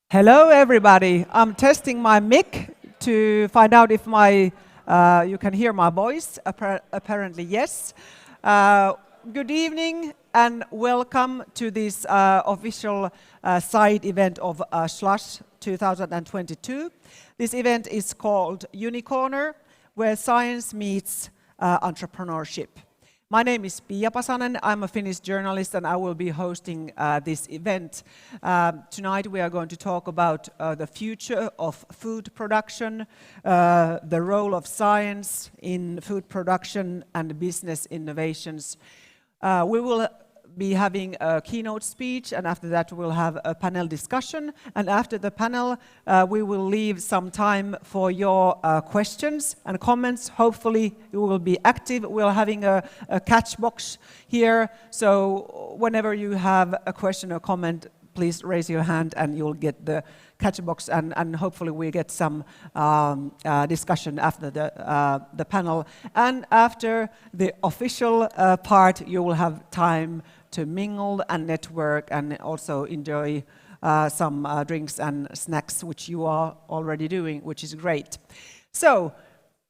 Hello, everybody. I'm testing my mic to find out if you can hear my voice. Apparently, yes. Good evening and welcome to this official side event of Slush 2022. This event is called Unicorner, where science meets entrepreneurship. My name is Piia Pasanen. I'm a Finnish journalist and I will be hosting this event. Tonight we are going to talk about the future of food production, the role of science in food production and business innovations. We will be having a keynote speech, and after that we'll have a panel discussion. And after the panel, we will leave some time for your questions and comments. Hopefully you will be active. We're having a catch box here, so whenever you have a question or comment, please raise your hand and you'll get the catch box, and hopefully we get some discussion after the panel. And after the official part, you will have time to mingle and network and also enjoy some drinks and snacks, which you are already doing, which is great. So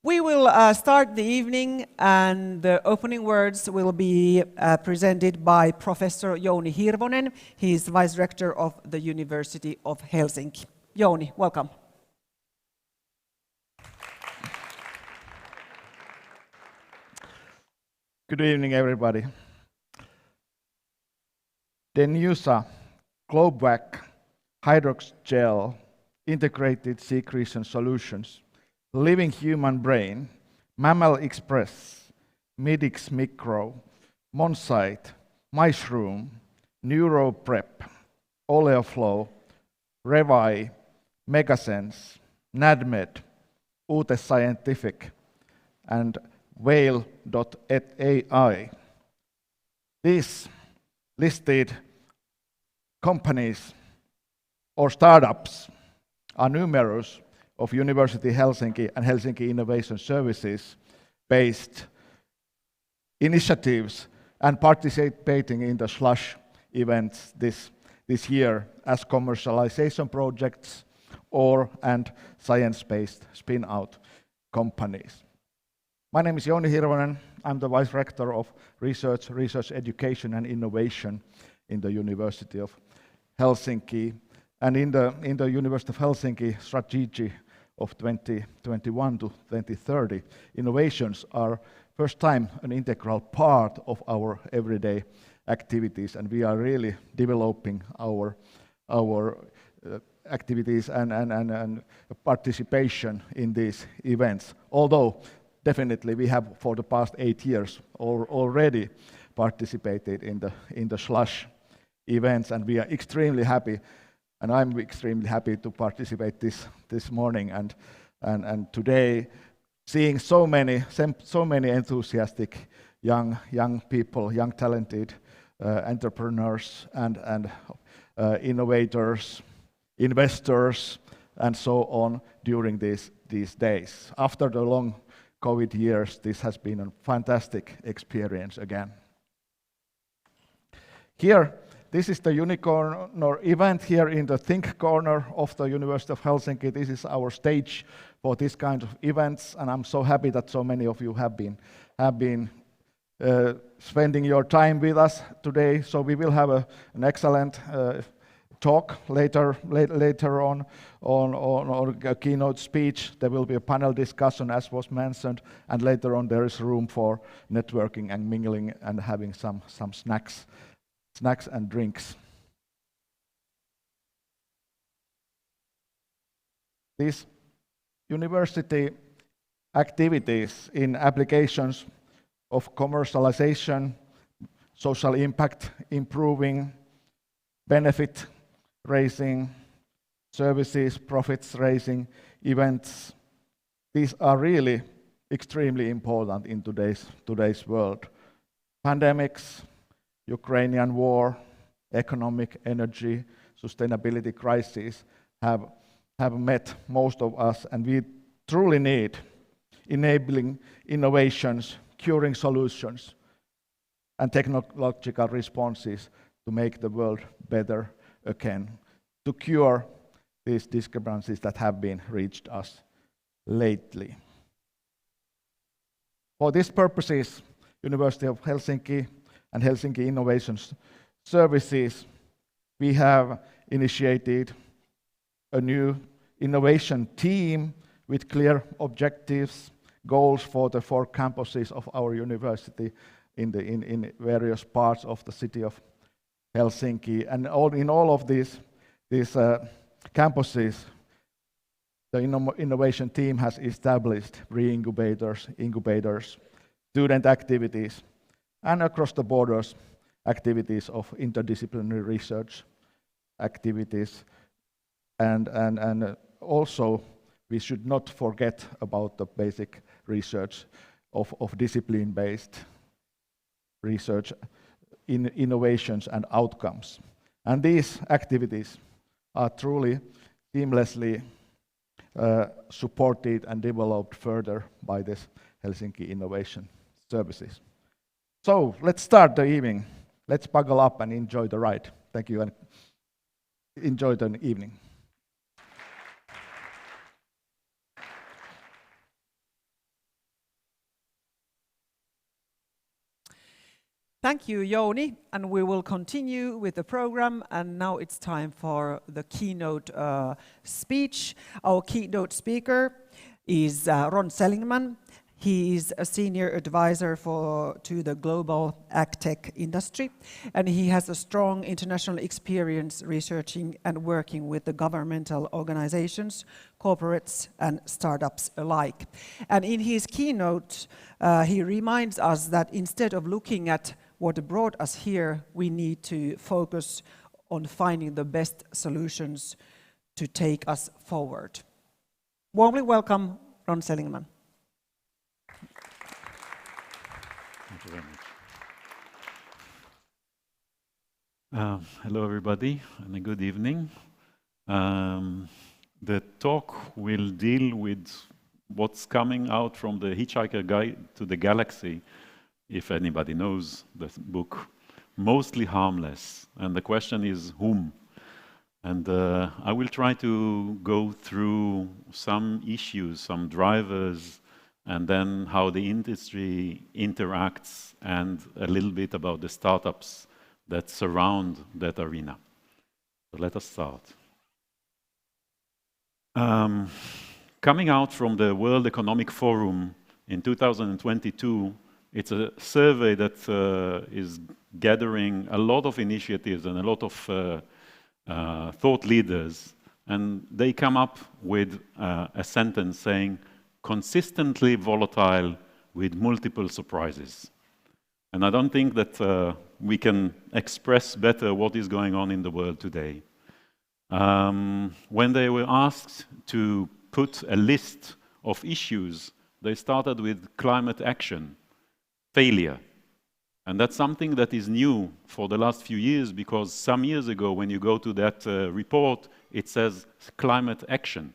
we will start the evening, and the opening words will be presented by Professor Jouni Hirvonen. He is Vice Rector of the University of Helsinki. Jouni, welcome. Good evening, everybody. Denusa, Global AgTech Hydrogel Integrated Secretion Solutions, Living Human Brain, Mammal Express, Medix Micro, Monsite, Mushroom, NeuroPrep, Oleoflow, Revi, Megasense, NADMED, Ute Scientific, and Whale.ai. These listed companies or startups are numerous of University Helsinki and Helsinki Innovation Services based initiatives and participating in the Slush events this year as commercialization projects and science-based spin-out companies. My name is Jouni Hirvonen. I'm the Vice Rector of Research Education and Innovation in the University of Helsinki. And in the University of Helsinki strategy of 2021 to 2030, innovations are first time an integral part of our everyday activities, and we are really developing our activities and participation in these events. Although definitely we have for the past 8 years already participated in the Slush events, and we are extremely happy. And I'm extremely happy to participate this morning and today, seeing so many enthusiastic young people, young talented entrepreneurs and innovators, investors, and so on during these days. After the long COVID years, this has been a fantastic experience again. Here. This is the Unicorner event here in the Think Corner of the University of Helsinki. This is our stage for this kind of events, and I'm so happy that so many of you have been spending your time with us today. So we will have an excellent talk later on a keynote speech. There will be a panel discussion, as was mentioned, and later on there is room for networking and mingling and having some snacks and drinks. These university activities in applications of commercialization, social impact improving, benefit raising, services, profits raising events, these are really extremely important in today's world. Pandemics, Ukrainian war, economic, energy, sustainability crises have met most of us, and we truly need enabling innovations, curing solutions, and technological responses to make the world better again, to cure these discrepancies that have been reached us lately. For these purposes, University of Helsinki and Helsinki Innovation Services, we have initiated a new innovation team with clear objectives, goals for the 4 campuses of our university in various parts of the city of Helsinki. And in all of these campuses, the innovation team has established pre-incubators, incubators, student activities, and across the borders, activities of interdisciplinary research activities. And also, we should not forget about the basic research of discipline-based research in innovations and outcomes. And these activities are truly seamlessly supported and developed further by this Helsinki Innovation Services. So let's start the evening. Let's buckle up and enjoy the ride. Thank you and enjoy the evening. Thank you, Jouni, and we will continue with the program. And now it's time for the keynote speech. Our keynote speaker is Ron Seligmann. He is a senior advisor to the Global AgTech Industry, and he has a strong international experience researching and working with the governmental organizations, corporates, and startups alike. And in his keynote, he reminds us that instead of looking at what brought us here, we need to focus on finding the best solutions to take us forward. Warmly welcome, Ron Seligmann. Thank you very much. Hello, everybody, and a good evening. The talk will deal with what's coming out from the Hitchhiker Guide to the Galaxy, if anybody knows the book, mostly Harmless. And the question is, whom? And I will try to go through some issues, some drivers, and then how the industry interacts, and a little bit about the startups that surround that arena. So let us start. Coming out from the World Economic Forum in 2022, it's a survey that is gathering a lot of initiatives and a lot of thought leaders, and they come up with a sentence saying, consistently volatile with multiple surprises. And I don't think that we can express better what is going on in the world today. When they were asked to put a list of issues, they started with climate action, failure. And that's something that is new for the last few years, because some years ago, when you go to that report, it says climate action.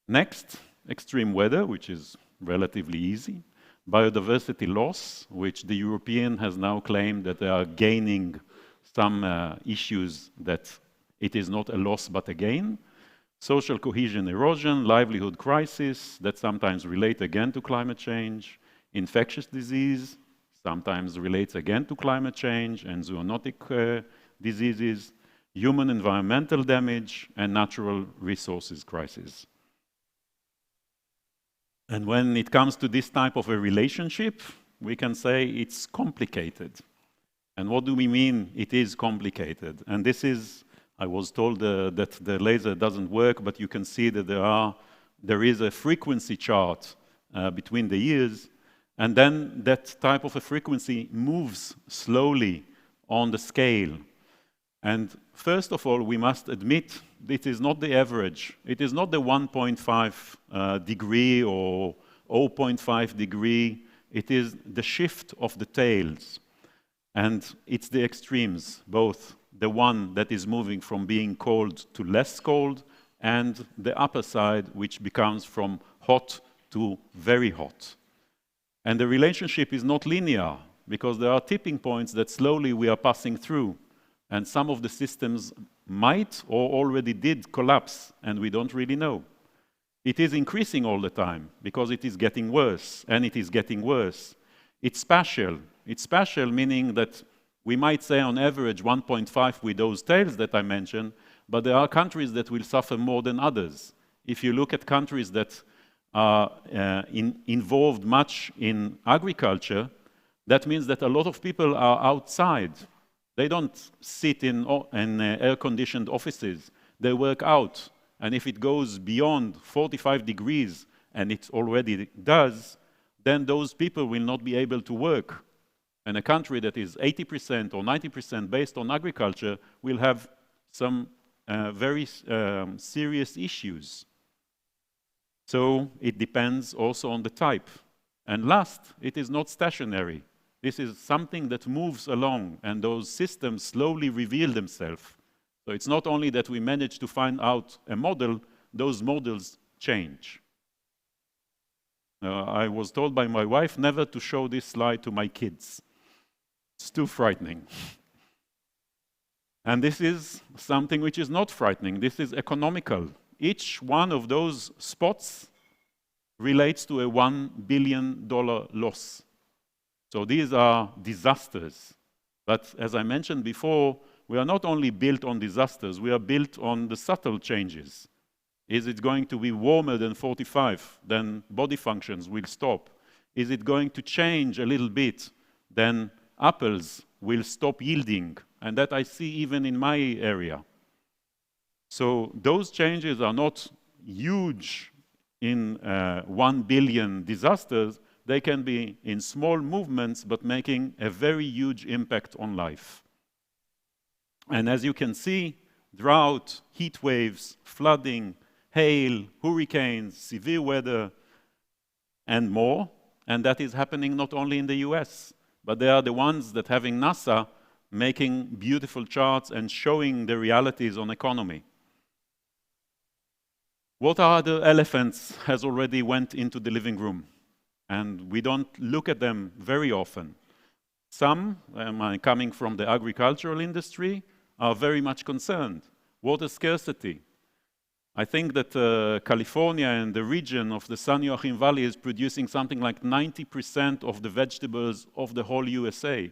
Next, extreme weather, which is relatively easy. Biodiversity loss, which the European has now claimed that they are gaining some issues that it is not a loss but a gain. Social cohesion erosion, livelihood crisis, that sometimes relate again to climate change. Infectious disease, sometimes relates again to climate change and zoonotic diseases. Human environmental damage and natural resources crisis. And when it comes to this type of a relationship, we can say it's complicated. And what do we mean it is complicated? And this is, I was told that the laser doesn't work, but you can see that there is a frequency chart between the years, and then that type of a frequency moves slowly on the scale. And first of all, we must admit it is not the average. It is not the 1.5 degree or 0.5 degree. It is the shift of the tails. And it's the extremes, both the one that is moving from being cold to less cold, and the upper side, which becomes from hot to very hot. And the relationship is not linear, because there are tipping points that slowly we are passing through. And some of the systems might or already did collapse, and we don't really know. It is increasing all the time because it is getting worse, and it is getting worse. It's spatial. It's spatial, meaning that we might say on average 1.5 with those tails that I mentioned, but there are countries that will suffer more than others. If you look at countries that are involved much in agriculture, that means that a lot of people are outside. They don't sit in air-conditioned offices. They work out. And if it goes beyond 45 degrees, and it already does, then those people will not be able to work. And a country that is 80% or 90% based on agriculture will have some very serious issues. So it depends also on the type. And last, it is not stationary. This is something that moves along, and those systems slowly reveal themselves. So it's not only that we manage to find out a model, those models change. I was told by my wife never to show this slide to my kids. It's too frightening. And this is something which is not frightening. This is economical. Each one of those spots relates to a $1 billion loss. So these are disasters. But as I mentioned before, we are not only built on disasters, we are built on the subtle changes. Is it going to be warmer than 45? Then body functions will stop. Is it going to change a little bit? Then apples will stop yielding. And that I see even in my area. So those changes are not huge in 1 billion disasters. They can be in small movements, but making a very huge impact on life. And as you can see, drought, heat waves, flooding, hail, hurricanes, severe weather, and more. And that is happening not only in the US, but they are the ones that having NASA making beautiful charts and showing the realities on economy. What other elephants has already went into the living room? And we don't look at them very often. Some, coming from the agricultural industry, are very much concerned. Water scarcity. I think that California and the region of the San Joaquin Valley is producing something like 90% of the vegetables of the whole USA.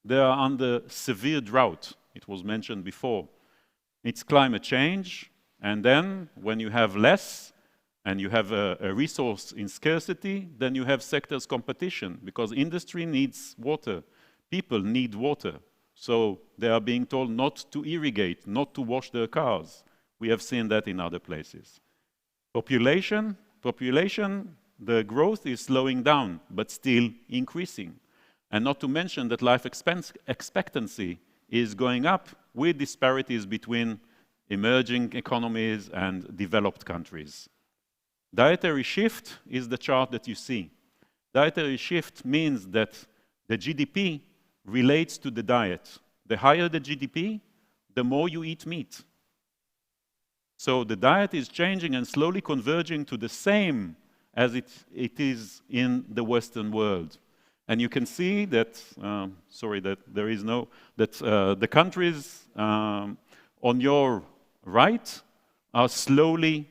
They are under severe drought, it was mentioned before. It's climate change, and then when you have less, and you have a resource in scarcity, then you have sectors competition, because industry needs water, people need water. So they are being told not to irrigate, not to wash their cars. We have seen that in other places. Population, the growth is slowing down, but still increasing. And not to mention that life expectancy is going up with disparities between emerging economies and developed countries. Dietary shift is the chart that you see. Dietary shift means that the GDP relates to the diet. The higher the GDP, the more you eat meat. So the diet is changing and slowly converging to the same as it is in the Western world. And you can see that, the countries on your right are slowly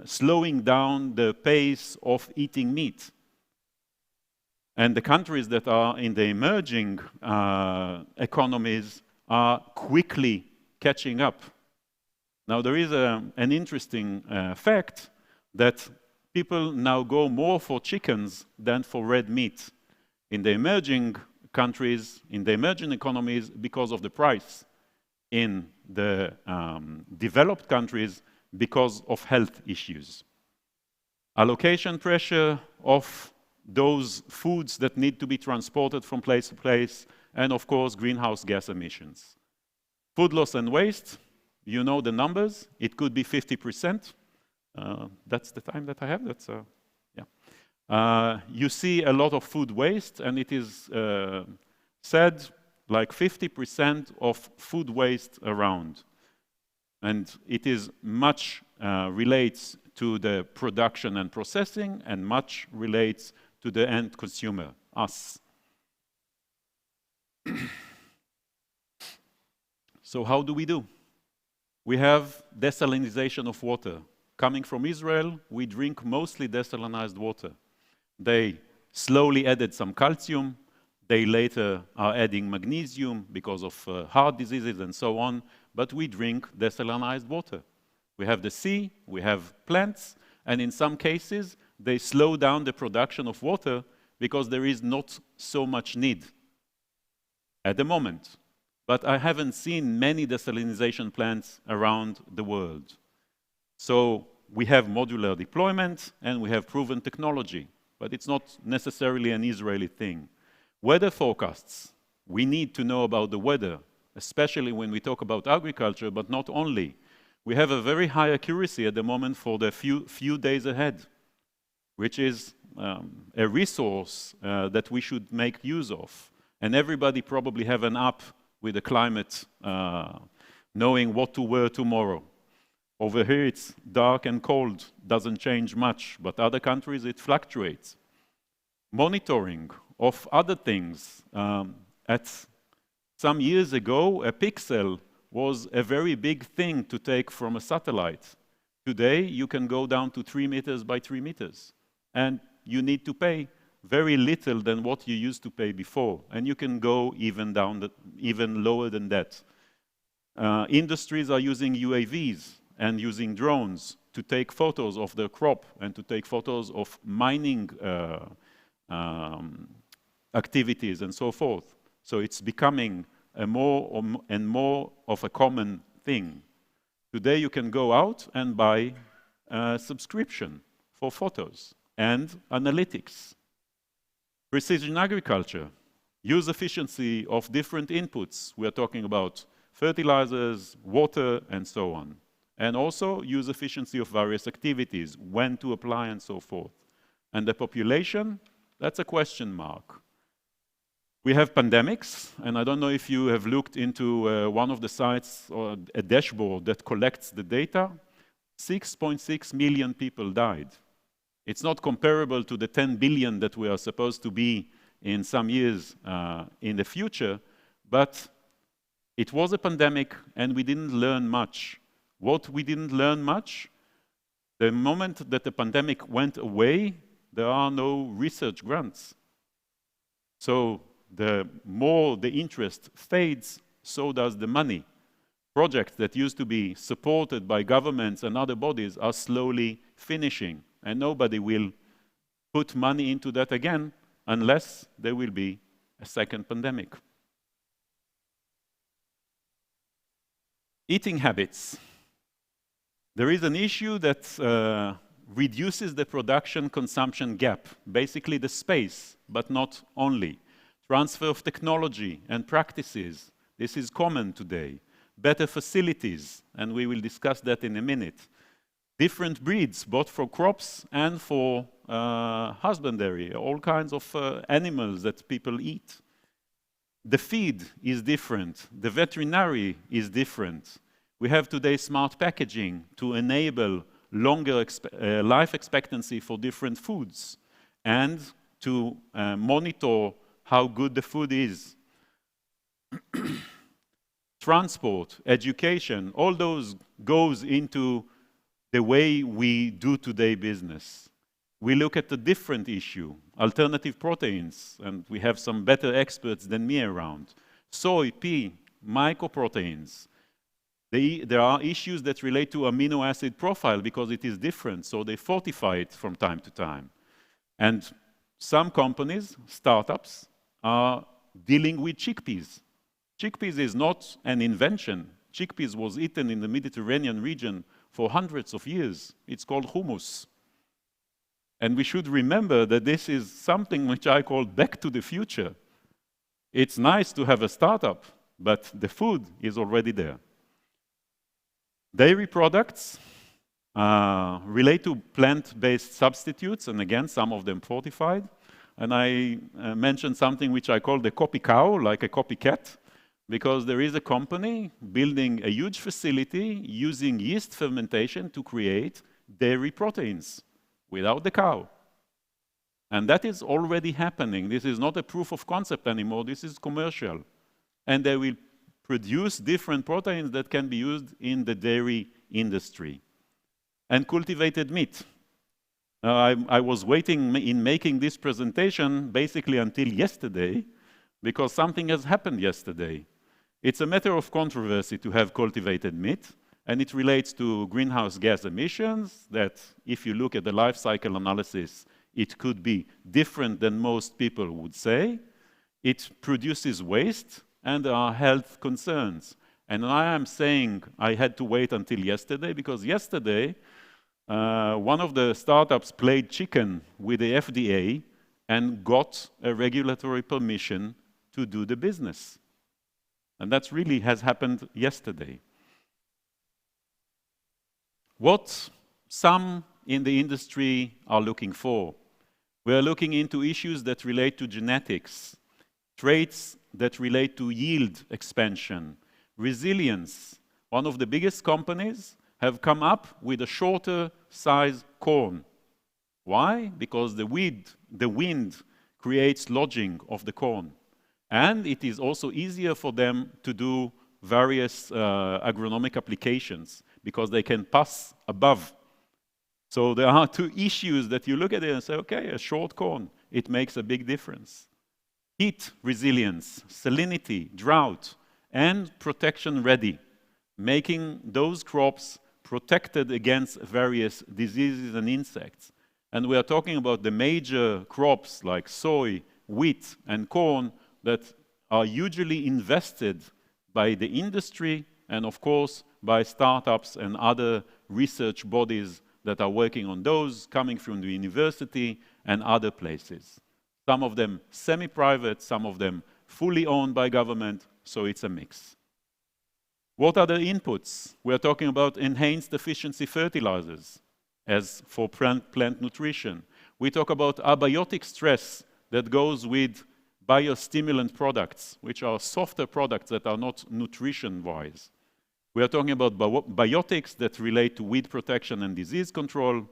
slowing down the pace of eating meat. And the countries that are in the emerging economies are quickly catching up. Now there is an interesting fact that people now go more for chickens than for red meat in the emerging countries, in the emerging economies, because of the price. In the developed countries, because of health issues. Allocation pressure of those foods that need to be transported from place to place, and of course, greenhouse gas emissions. Food loss and waste, you know the numbers, it could be 50%. That's the time that I have, you see a lot of food waste, and it is said like 50% of food waste around. And it is much relates to the production and processing, and much relates to the end consumer, us. So how do we do? We have desalinization of water. Coming from Israel, we drink mostly desalinized water. They slowly added some calcium. They later are adding magnesium because of heart diseases and so on. But we drink desalinized water. We have the sea, we have plants, and in some cases, they slow down the production of water because there is not so much need at the moment. But I haven't seen many desalinization plants around the world. So we have modular deployment and we have proven technology, but it's not necessarily an Israeli thing. Weather forecasts. We need to know about the weather, especially when we talk about agriculture, but not only. We have a very high accuracy at the moment for the few days ahead, which is a resource that we should make use of. And everybody probably have an app with the climate, knowing what to wear tomorrow. Over here it's dark and cold, doesn't change much, but other countries it fluctuates. Monitoring of other things. Some years ago, a pixel was a very big thing to take from a satellite. Today, you can go down to 3 meters by 3 meters, and you need to pay very little than what you used to pay before, and you can go even lower than that. Industries are using UAVs and using drones to take photos of their crop and to take photos of mining activities and so forth. So it's becoming a more and more of a common thing. Today you can go out and buy a subscription for photos and analytics. Precision agriculture, use efficiency of different inputs. We are talking about fertilizers, water, and so on. And also use efficiency of various activities, when to apply and so forth. And the population, that's a question mark. We have pandemics, and I don't know if you have looked into one of the sites or a dashboard that collects the data. 6.6 million people died. It's not comparable to the 10 billion that we are supposed to be in some years in the future, but it was a pandemic and we didn't learn much. What we didn't learn much, the moment that the pandemic went away, there are no research grants. So the more the interest fades, so does the money. Projects that used to be supported by governments and other bodies are slowly finishing, and nobody will put money into that again unless there will be a second pandemic. Eating habits. There is an issue that reduces the production-consumption gap, basically the space, but not only. Transfer of technology and practices. This is common today. Better facilities, and we will discuss that in a minute. Different breeds, both for crops and for husbandry, all kinds of animals that people eat. The feed is different. The veterinary is different. We have today smart packaging to enable longer life expectancy for different foods and to monitor how good the food is. Transport, education, all those goes into the way we do today business. We look at a different issue, alternative proteins, and we have some better experts than me around. Soy, pea, mycoproteins. There are issues that relate to amino acid profile because it is different, so they fortify it from time to time. And some companies, startups, are dealing with chickpeas. Chickpeas is not an invention. Chickpeas was eaten in the Mediterranean region for hundreds of years. It's called hummus. And we should remember that this is something which I call back to the future. It's nice to have a startup, but the food is already there. Dairy products relate to plant-based substitutes, and again, some of them fortified. And I mentioned something which I call the copy cow, like a copycat, because there is a company building a huge facility using yeast fermentation to create dairy proteins without the cow. And that is already happening. This is not a proof of concept anymore, this is commercial. And they will produce different proteins that can be used in the dairy industry. And cultivated meat. I was waiting in making this presentation basically until yesterday, because something has happened yesterday. It's a matter of controversy to have cultivated meat, and it relates to greenhouse gas emissions, that if you look at the life cycle analysis, it could be different than most people would say. It produces waste, and there are health concerns. And I am saying I had to wait until yesterday, because yesterday, one of the startups played chicken with the FDA and got a regulatory permission to do the business. And that really has happened yesterday. What some in the industry are looking for. We are looking into issues that relate to genetics, traits that relate to yield expansion, resilience. One of the biggest companies have come up with a shorter size corn. Why? Because the wind creates lodging of the corn. And it is also easier for them to do various agronomic applications, because they can pass above. So there are two issues that you look at it and say, okay, a short corn, it makes a big difference. Heat resilience, salinity, drought, and protection ready, making those crops protected against various diseases and insects. And we are talking about the major crops like soy, wheat, and corn that are usually invested by the industry and, of course, by startups and other research bodies that are working on those, coming from the university and other places. Some of them semi-private, some of them fully owned by government, so it's a mix. What are the inputs? We are talking about enhanced efficiency fertilizers, as for plant nutrition. We talk about abiotic stress that goes with biostimulant products, which are softer products that are not nutrition-wise. We are talking about biotics that relate to weed protection and disease control,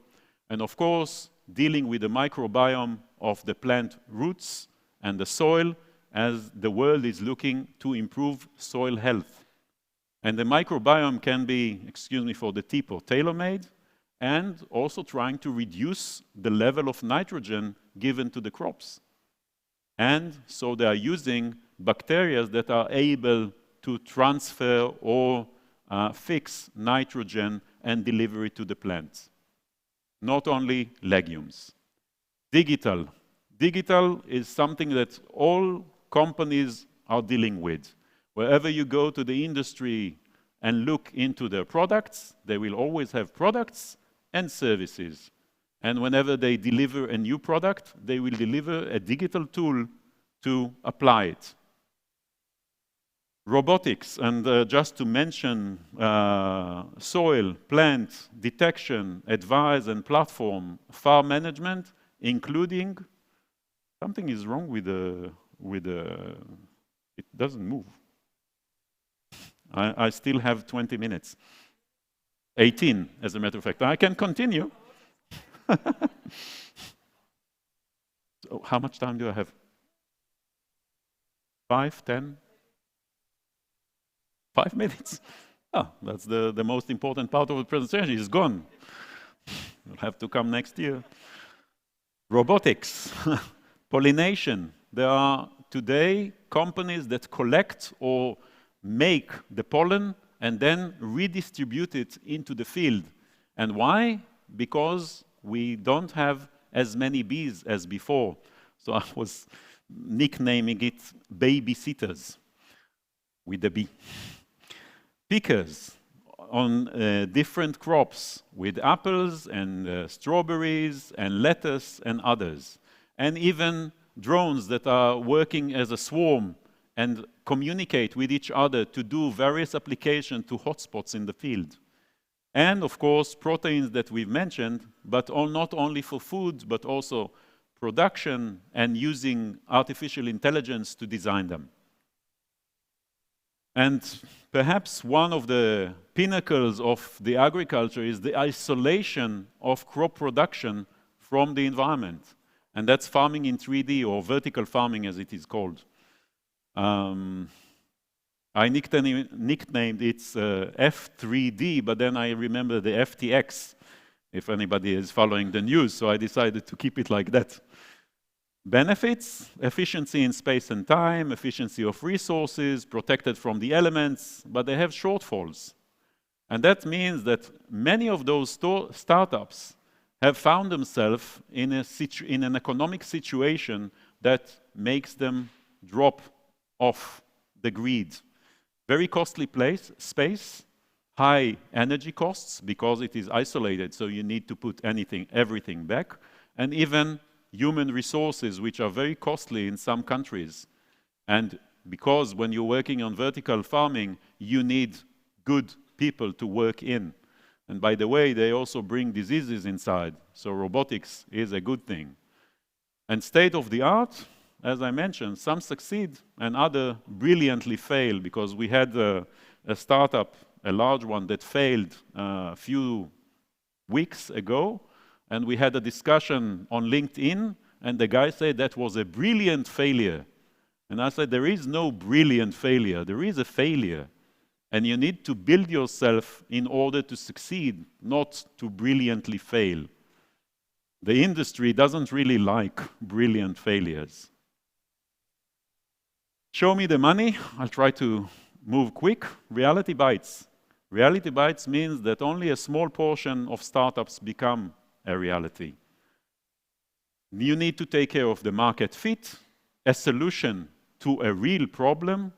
and of course, dealing with the microbiome of the plant roots and the soil, as the world is looking to improve soil health. And the microbiome can be, excuse me for the typo, tailor-made, and also trying to reduce the level of nitrogen given to the crops. And so they are using bacteria that are able to transfer or fix nitrogen and deliver it to the plants. Not only legumes. Digital. Digital is something that all companies are dealing with. Wherever you go to the industry and look into their products, they will always have products and services. And whenever they deliver a new product, they will deliver a digital tool to apply it. Robotics, and just to mention soil, plant, detection, advice, and platform, farm management, including, something is wrong with the it doesn't move. I still have 20 minutes. 18, as a matter of fact. I can continue. So how much time do I have? 5, 10? 5 minutes? Oh, that's the most important part of the presentation. It's gone. You'll have to come next year. Robotics, pollination. There are today companies that collect or make the pollen and then redistribute it into the field. And why? Because we don't have as many bees as before. So I was nicknaming it babysitters with the bee. Pickers on different crops with apples and strawberries and lettuce and others. And even drones that are working as a swarm and communicate with each other to do various applications to hotspots in the field. And of course, proteins that we've mentioned, but not only for food, but also production and using artificial intelligence to design them. And perhaps one of the pinnacles of the agriculture is the isolation of crop production from the environment. And that's farming in 3D, or vertical farming as it is called. I nicknamed it F3D, but then I remember the FTX, if anybody is following the news, so I decided to keep it like that. Benefits: efficiency in space and time, efficiency of resources, protected from the elements, but they have shortfalls. And that means that many of those startups have found themselves in an economic situation that makes them drop off the grid. Very costly space, high energy costs because it is isolated, so you need to put everything back, and even human resources, which are very costly in some countries. And because when you're working on vertical farming, you need good people to work in. And by the way, they also bring diseases inside, so robotics is a good thing. And state of the art, as I mentioned, some succeed and others brilliantly fail, because we had a startup, a large one, that failed a few weeks ago, and we had a discussion on LinkedIn, and the guy said that was a brilliant failure. And I said, there is no brilliant failure, there is a failure. And you need to build yourself in order to succeed, not to brilliantly fail. The industry doesn't really like brilliant failures. Show me the money. I'll try to move quick. Reality bites. Reality bites means that only a small portion of startups become a reality. You need to take care of the market fit, a solution to a real problem.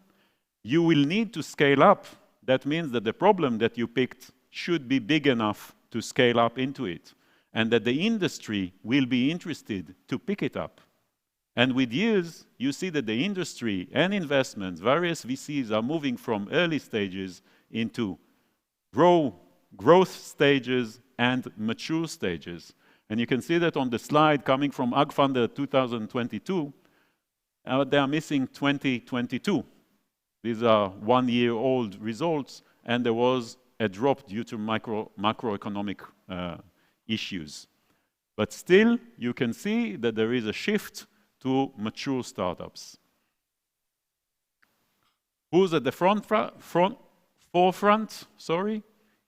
You will need to scale up. That means that the problem that you picked should be big enough to scale up into it, and that the industry will be interested to pick it up. And with years, you see that the industry and investments, various VCs are moving from early stages into growth stages and mature stages. And you can see that on the slide coming from AgFunder 2022, they are missing 2022. These are one-year-old results, and there was a drop due to macroeconomic issues. But still, you can see that there is a shift to mature startups. Who's at the forefront?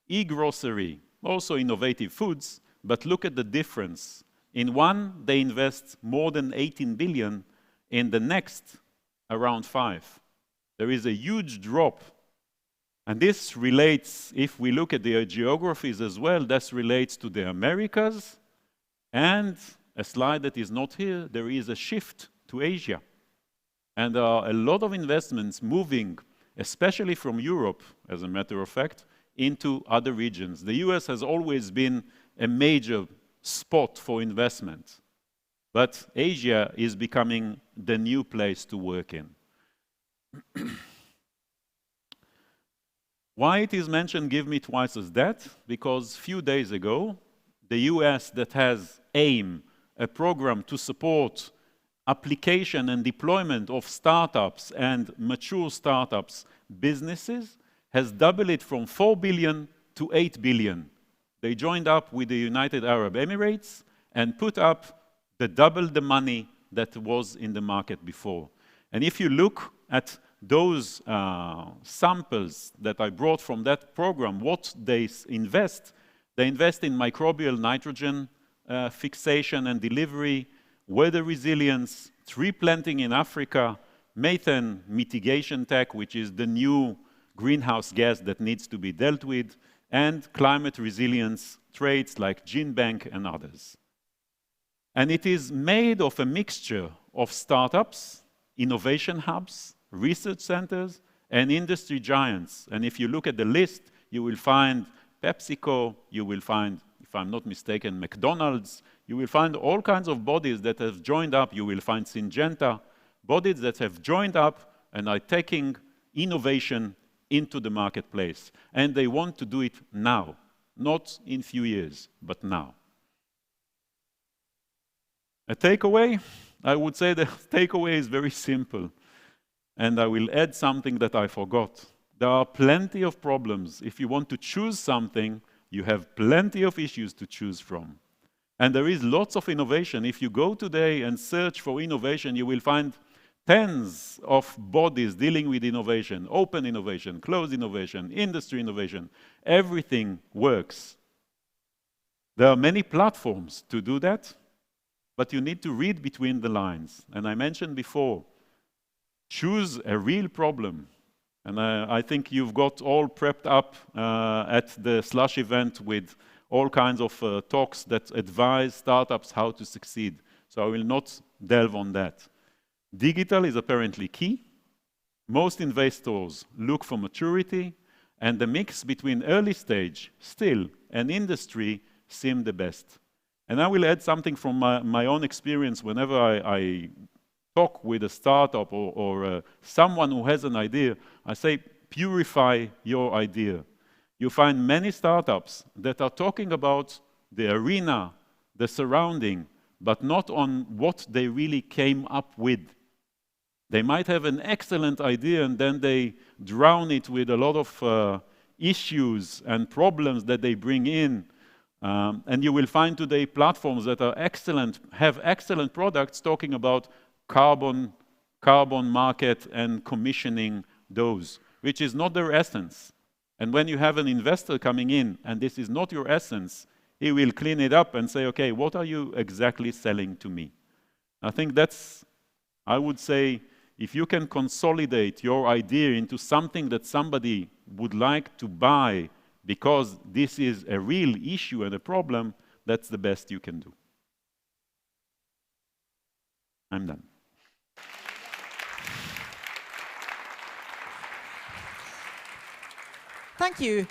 E-grocery, also innovative foods, but look at the difference. In one, they invest more than 18 billion, in the next, around 5. There is a huge drop. And this relates, if we look at the geographies as well, this relates to the Americas, and a slide that is not here, there is a shift to Asia. And there are a lot of investments moving, especially from Europe, as a matter of fact, into other regions. The US has always been a major spot for investment, but Asia is becoming the new place to work in. Why it is mentioned Give Me Twice as That? Because a few days ago, the US that has AIM, a program to support application and deployment of startups and mature startups businesses, has doubled it from 4 billion to 8 billion. They joined up with the United Arab Emirates and put up double the money that was in the market before. And if you look at those samples that I brought from that program, what they invest in microbial nitrogen fixation and delivery, weather resilience, tree planting in Africa, methane mitigation tech, which is the new greenhouse gas that needs to be dealt with, and climate resilience traits like gene bank and others. And it is made of a mixture of startups, innovation hubs, research centers, and industry giants. And if you look at the list, you will find PepsiCo, you will find, if I'm not mistaken, McDonald's, you will find all kinds of bodies that have joined up, you will find Syngenta, bodies that have joined up and are taking innovation into the marketplace. And they want to do it now, not in few years, but now. A takeaway? I would say the takeaway is very simple. And I will add something that I forgot. There are plenty of problems. If you want to choose something, you have plenty of issues to choose from. And there is lots of innovation. If you go today and search for innovation, you will find tens of bodies dealing with innovation, open innovation, closed innovation, industry innovation. Everything works. There are many platforms to do that, but you need to read between the lines. And I mentioned before, choose a real problem. And I think you've got all prepped up at the Slush event with all kinds of talks that advise startups how to succeed. So I will not delve on that. Digital is apparently key. Most investors look for maturity, and the mix between early stage, still, and industry seem the best. And I will add something from my own experience whenever I talk with a startup or someone who has an idea. I say, purify your idea. You find many startups that are talking about the arena, the surrounding, but not on what they really came up with. They might have an excellent idea and then they drown it with a lot of issues and problems that they bring in. And you will find today platforms that are excellent, have excellent products talking about carbon market and commissioning those, which is not their essence. And when you have an investor coming in and this is not your essence, he will clean it up and say, okay, what are you exactly selling to me? I think that's, I would say, if you can consolidate your idea into something that somebody would like to buy because this is a real issue and a problem, that's the best you can do. I'm done. Thank you.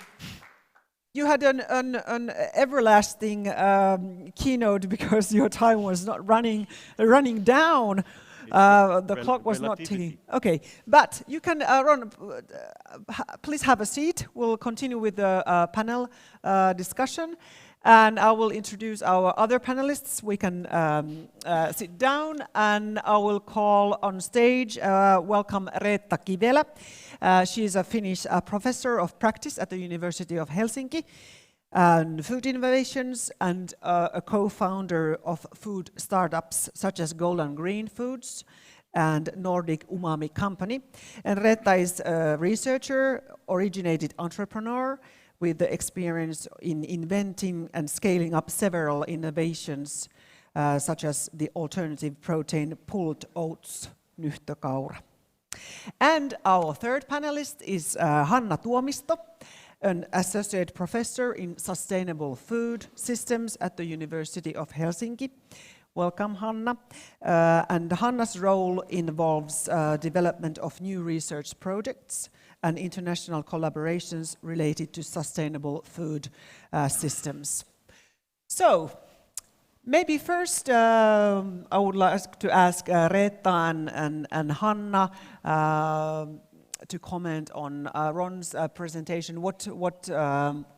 You had an everlasting keynote because your time was not running down. The clock was not ticking. Okay, but you can, Ron, please have a seat. We'll continue with the panel discussion. And I will introduce our other panelists. We can sit down, and I will call on stage, welcome Reetta Kivelä. She is a Finnish professor of practice at the University of Helsinki and food innovations, and a co-founder of food startups such as Golden Green Foods and Nordic Umami Company. And Reetta is a researcher, originated entrepreneur, with the experience in inventing and scaling up several innovations, such as the alternative protein pulled oats, nyhtökaura. And our third panelist is Hanna Tuomisto, an associate professor in sustainable food systems at the University of Helsinki. Welcome, Hanna. And Hanna's role involves development of new research projects and international collaborations related to sustainable food systems. So, maybe first I would like to ask Reetta and Hanna to comment on Ron's presentation. What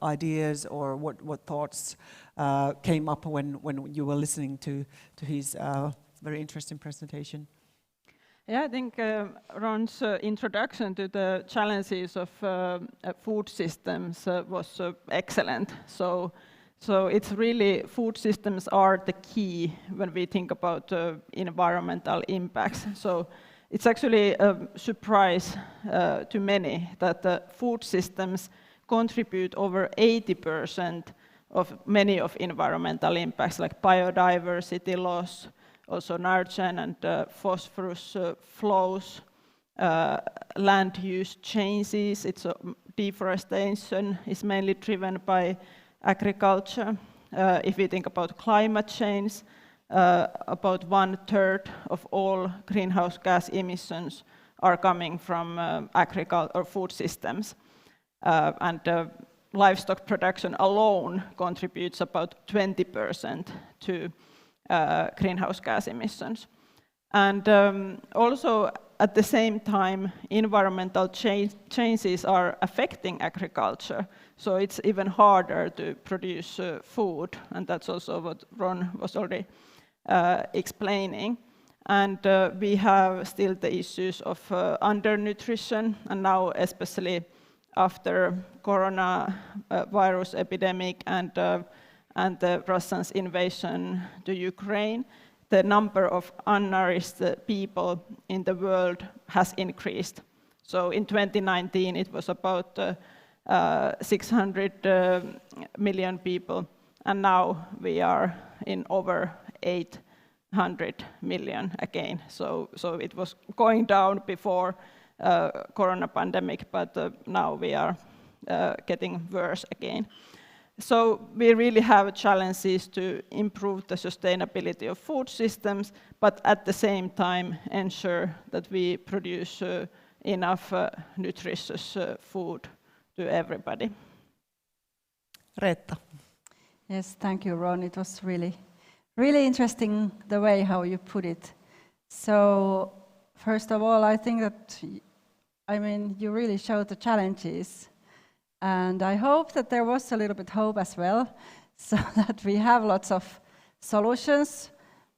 ideas or what thoughts came up when you were listening to his very interesting presentation? Yeah, I think Ron's introduction to the challenges of food systems was excellent. So it's really, food systems are the key when we think about environmental impacts. So it's actually a surprise to many that food systems contribute over 80% of many of environmental impacts, like biodiversity loss, also nitrogen and phosphorus flows, land use changes. It's deforestation is mainly driven by agriculture. If we think about climate change, about 1/3 of all greenhouse gas emissions are coming from agriculture or food systems. And livestock production alone contributes about 20% to greenhouse gas emissions. And also at the same time, environmental changes are affecting agriculture. So it's even harder to produce food, and that's also what Ron was already explaining. And we have still the issues of undernutrition, and now especially after coronavirus epidemic and the Russia's invasion to Ukraine, the number of unnourished people in the world has increased. So in 2019, it was about 600 million people, and now we are in over 800 million again. So it was going down before corona pandemic, but now we are getting worse again. So we really have challenges to improve the sustainability of food systems, but at the same time ensure that we produce enough nutritious food to everybody. Reetta. Yes, thank you, Ron. It was really interesting the way how you put it. So first of all, I think that, you really showed the challenges. And I hope that there was a little bit hope as well, so that we have lots of solutions.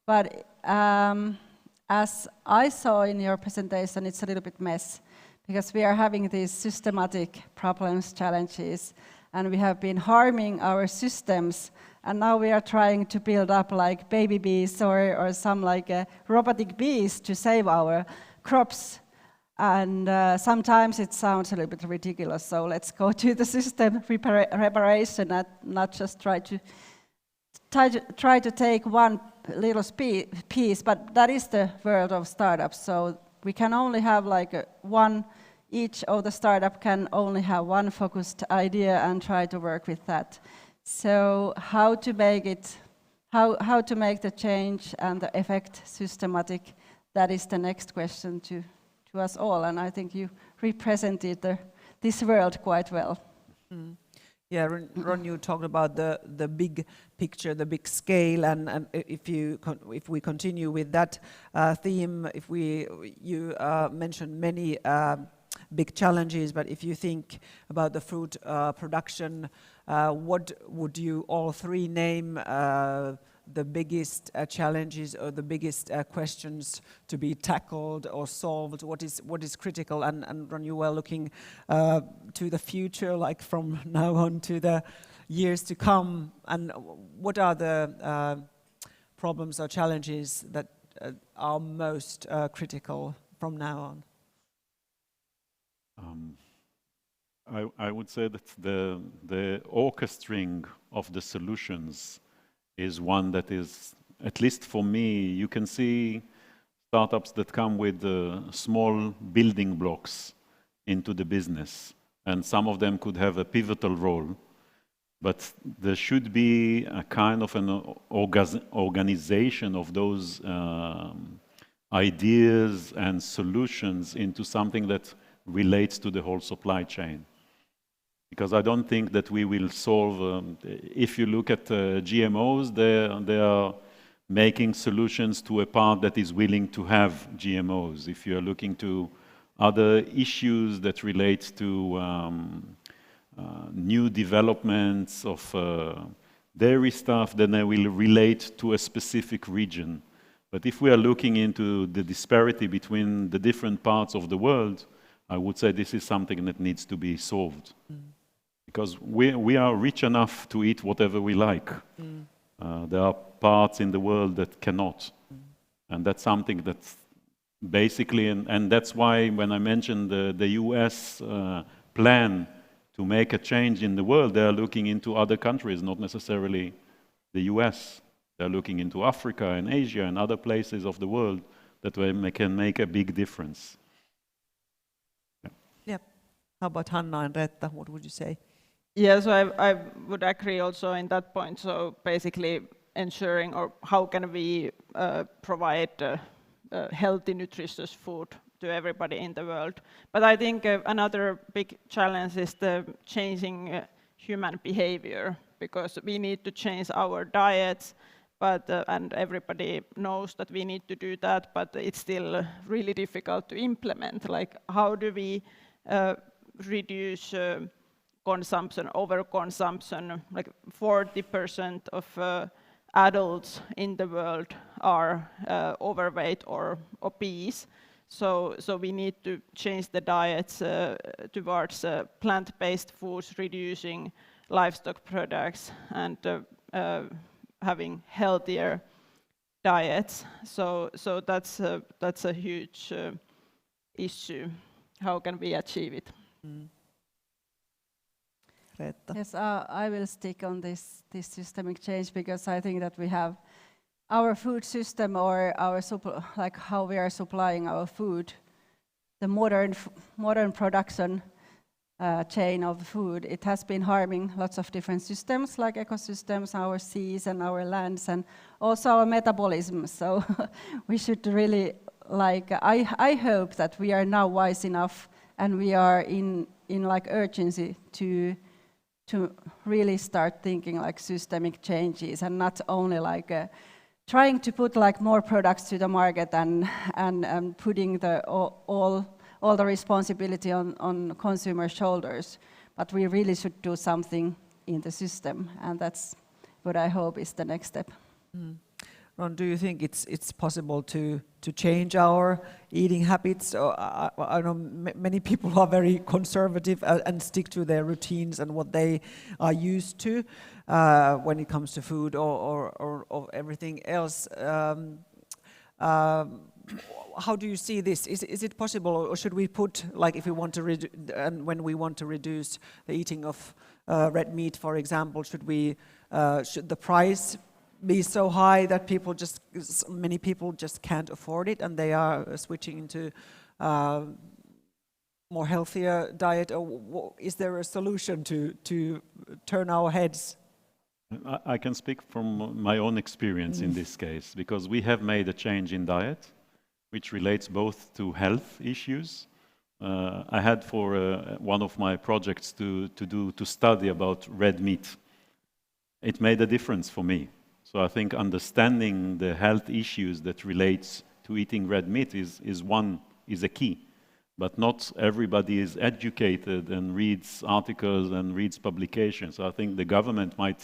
But as I saw in your presentation, it's a little bit mess, because we are having these systematic problems, challenges, and we have been harming our systems, and now we are trying to build up like baby bees or some like robotic bees to save our crops. And sometimes it sounds a little bit ridiculous, so let's go to the system reparation and not just try to take one little piece, but that is the world of startups. So we can only have like each of the startup can only have one focused idea and try to work with that. So how to make the change and the effect systematic, that is the next question to us all, and I think you represented this world quite well. Mm. Yeah, Ron, you talked about the big picture, the big scale, and if we continue with that theme, you mentioned many big challenges, but if you think about the food production, what would you all three name the biggest challenges or the biggest questions to be tackled or solved? What is critical? And Ron, you were looking to the future, like from now on to the years to come. And what are the problems or challenges that are most critical from now on? I would say that the orchestrating of the solutions is one that is, at least for me, you can see startups that come with small building blocks into the business, and some of them could have a pivotal role, but there should be a kind of an organization of those ideas and solutions into something that relates to the whole supply chain. Because I don't think that we will solve, if you look at GMOs, they are making solutions to a part that is willing to have GMOs. If you're looking to other issues that relate to new developments of dairy stuff, then they will relate to a specific region. But if we are looking into the disparity between the different parts of the world, I would say this is something that needs to be solved. Mm. Because we are rich enough to eat whatever we like. Mm. There are parts in the world that cannot. Mm. And that's something that's basically, and that's why when I mentioned the US plan to make a change in the world, they are looking into other countries, not necessarily the US. They're looking into Africa and Asia and other places of the world that can make a big difference. Yeah. How about Hanna and Reetta? What would you say? Yeah, so I would agree also in that point. So basically ensuring, or how can we provide healthy, nutritious food to everybody in the world. But I think another big challenge is the changing human behavior, because we need to change our diets, but and everybody knows that we need to do that, but it's still really difficult to implement. Like, how do we reduce consumption, overconsumption? Like 40% of adults in the world are overweight or obese. So we need to change the diets towards plant-based foods, reducing livestock products, and having healthier diets. So that's a huge issue. How can we achieve it? Reetta. Yes, I will stick on this systemic change, because I think that we have our food system, or our like how we are supplying our food, the modern production chain of food. It has been harming lots of different systems, like ecosystems, our seas and our lands, and also our metabolism. So we should really, like, I hope that we are now wise enough, and we are in like urgency to really start thinking like systemic changes, and not only like trying to put like more products to the market and putting all the responsibility on consumer shoulders. But we really should do something in the system, and that's what I hope is the next step. Ron, do you think it's possible to change our eating habits? Or, I know many people are very conservative and stick to their routines and what they are used to when it comes to food or everything else. How do you see this? Is it possible, or should we put, like, if we want to when we want to reduce the eating of red meat, for example, should the price be so high that many people just can't afford it, and they are switching into more healthier diet? Or is there a solution to turn our heads? I can speak from my own experience in this case, because we have made a change in diet, which relates both to health issues. I had for one of my projects to study about red meat. It made a difference for me. So I think understanding the health issues that relates to eating red meat is a key. But not everybody is educated and reads articles and reads publications. So I think the government might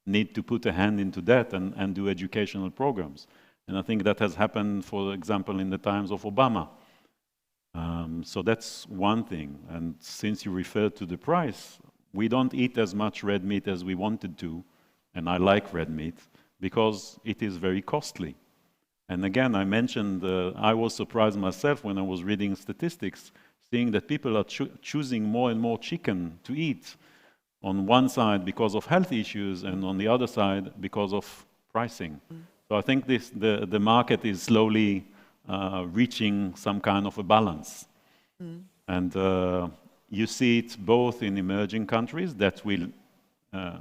need to put a hand into that and do educational programs. And I think that has happened, for example, in the times of Obama. So that's one thing. And since you referred to the price, we don't eat as much red meat as we wanted to, and I like red meat, because it is very costly. And again, I mentioned, I was surprised myself when I was reading statistics, seeing that people are choosing more and more chicken to eat, on one side because of health issues, and on the other side because of pricing. So I think the market is slowly reaching some kind of a balance. And you see it both in emerging countries that will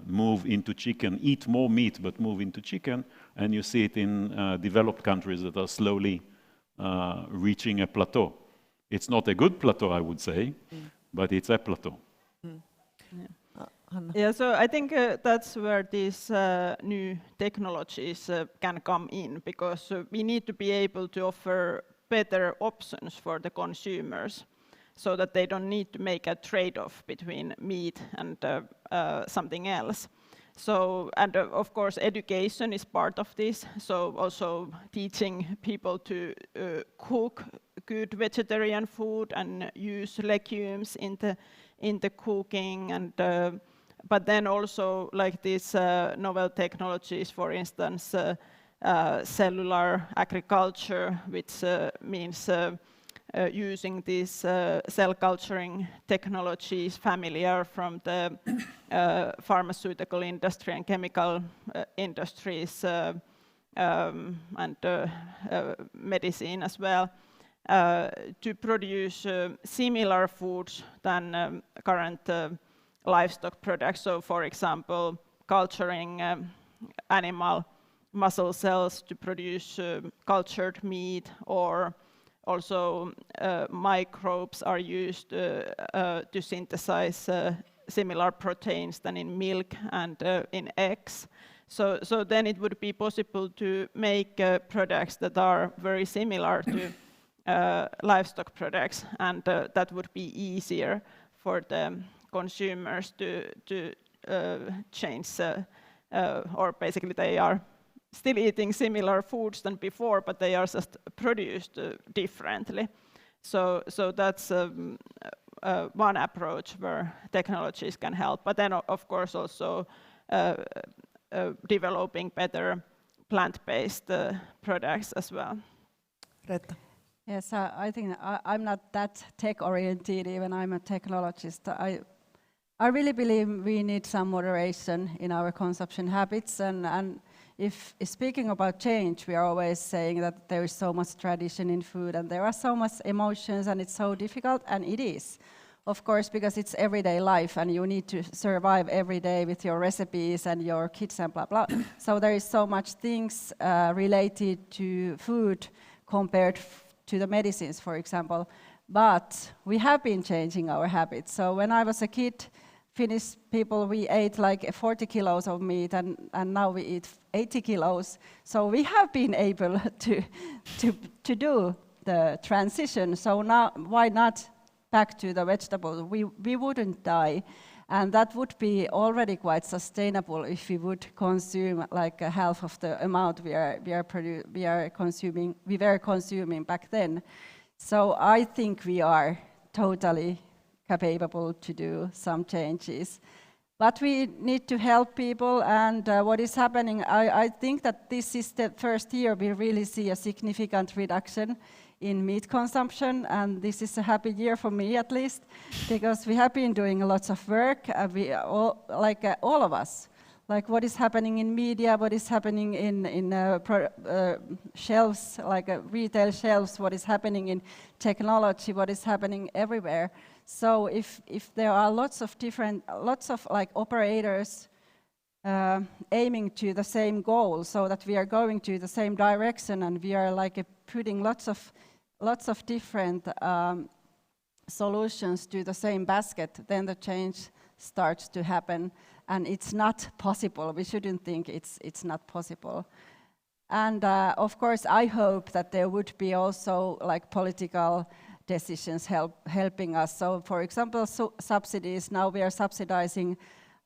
move into chicken, eat more meat, but move into chicken, and you see it in developed countries that are slowly reaching a plateau. It's not a good plateau, I would say, but it's a plateau. Hanna? Yeah, so I think that's where these new technologies can come in, because we need to be able to offer better options for the consumers, so that they don't need to make a trade-off between meat and something else. So, and of course, education is part of this. So also teaching people to cook good vegetarian food and use legumes in the cooking, and but then also like these novel technologies, for instance, cellular agriculture, which means using these cell culturing technologies familiar from the pharmaceutical industry and chemical industries and medicine as well, to produce similar foods than current livestock products. So, for example, culturing animal muscle cells to produce cultured meat, or also microbes are used to synthesize similar proteins than in milk and in eggs. So then it would be possible to make products that are very similar to livestock products, and that would be easier for the consumers to change, or basically they are still eating similar foods than before, but they are just produced differently. So that's one approach where technologies can help. But then, of course, also developing better plant-based products as well. Reetta. Yes, I think I'm not that tech-oriented, even I'm a technologist. I really believe we need some moderation in our consumption habits, and if speaking about change, we are always saying that there is so much tradition in food and there are so much emotions and it's so difficult, and it is. Of course, because it's everyday life and you need to survive every day with your recipes and your kids and blah, blah. So there is so much things related to food compared to the medicines, for example. But we have been changing our habits. So when I was a kid, Finnish people, we ate like 40 kilos of meat, and now we eat 80 kilos. So we have been able to do the transition. So now, why not back to the vegetables? We wouldn't die, and that would be already quite sustainable if we would consume like half of the amount we were consuming back then. So I think we are totally capable to do some changes. But we need to help people, and what is happening, I think that this is the first year we really see a significant reduction in meat consumption, and this is a happy year for me at least, because we have been doing lots of work, all of us. Like what is happening in media, what is happening in shelves, like retail shelves, what is happening in technology, what is happening everywhere. So if there are lots of like operators aiming to the same goal, so that we are going to the same direction, and we are like putting lots of different solutions to the same basket, then the change starts to happen. And it's not possible. We shouldn't think it's not possible. And of course, I hope that there would be also like political decisions helping us. So for example, subsidies, now we are subsidizing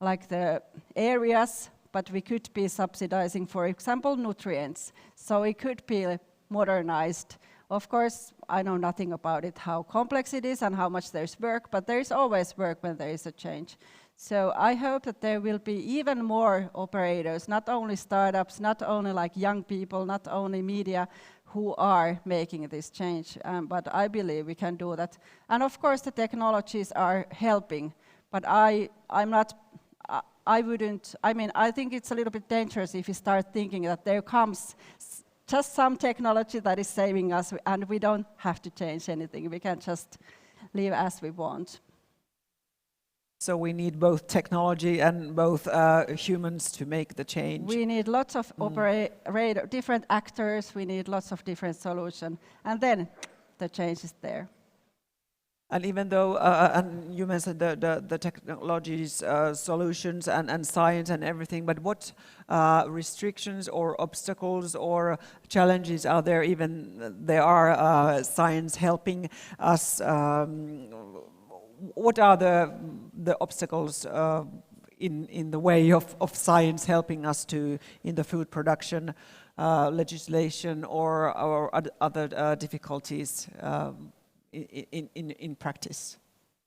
like the areas, but we could be subsidizing, for example, nutrients. So it could be modernized. Of course, I know nothing about it, how complex it is and how much there's work, but there is always work when there is a change. So I hope that there will be even more operators, not only startups, not only like young people, not only media, who are making this change, but I believe we can do that. And of course the technologies are helping, but I think it's a little bit dangerous if you start thinking that there comes just some technology that is saving us and we don't have to change anything. We can just live as we want. So we need both technology and both humans to make the change. We need lots of different actors, we need lots of different solutions, and then the change is there. And even though, and you mentioned the technologies, solutions and science and everything, but what restrictions or obstacles or challenges are there, even there are science helping us? What are the obstacles in the way of science helping us in the food production, legislation or other difficulties in practice?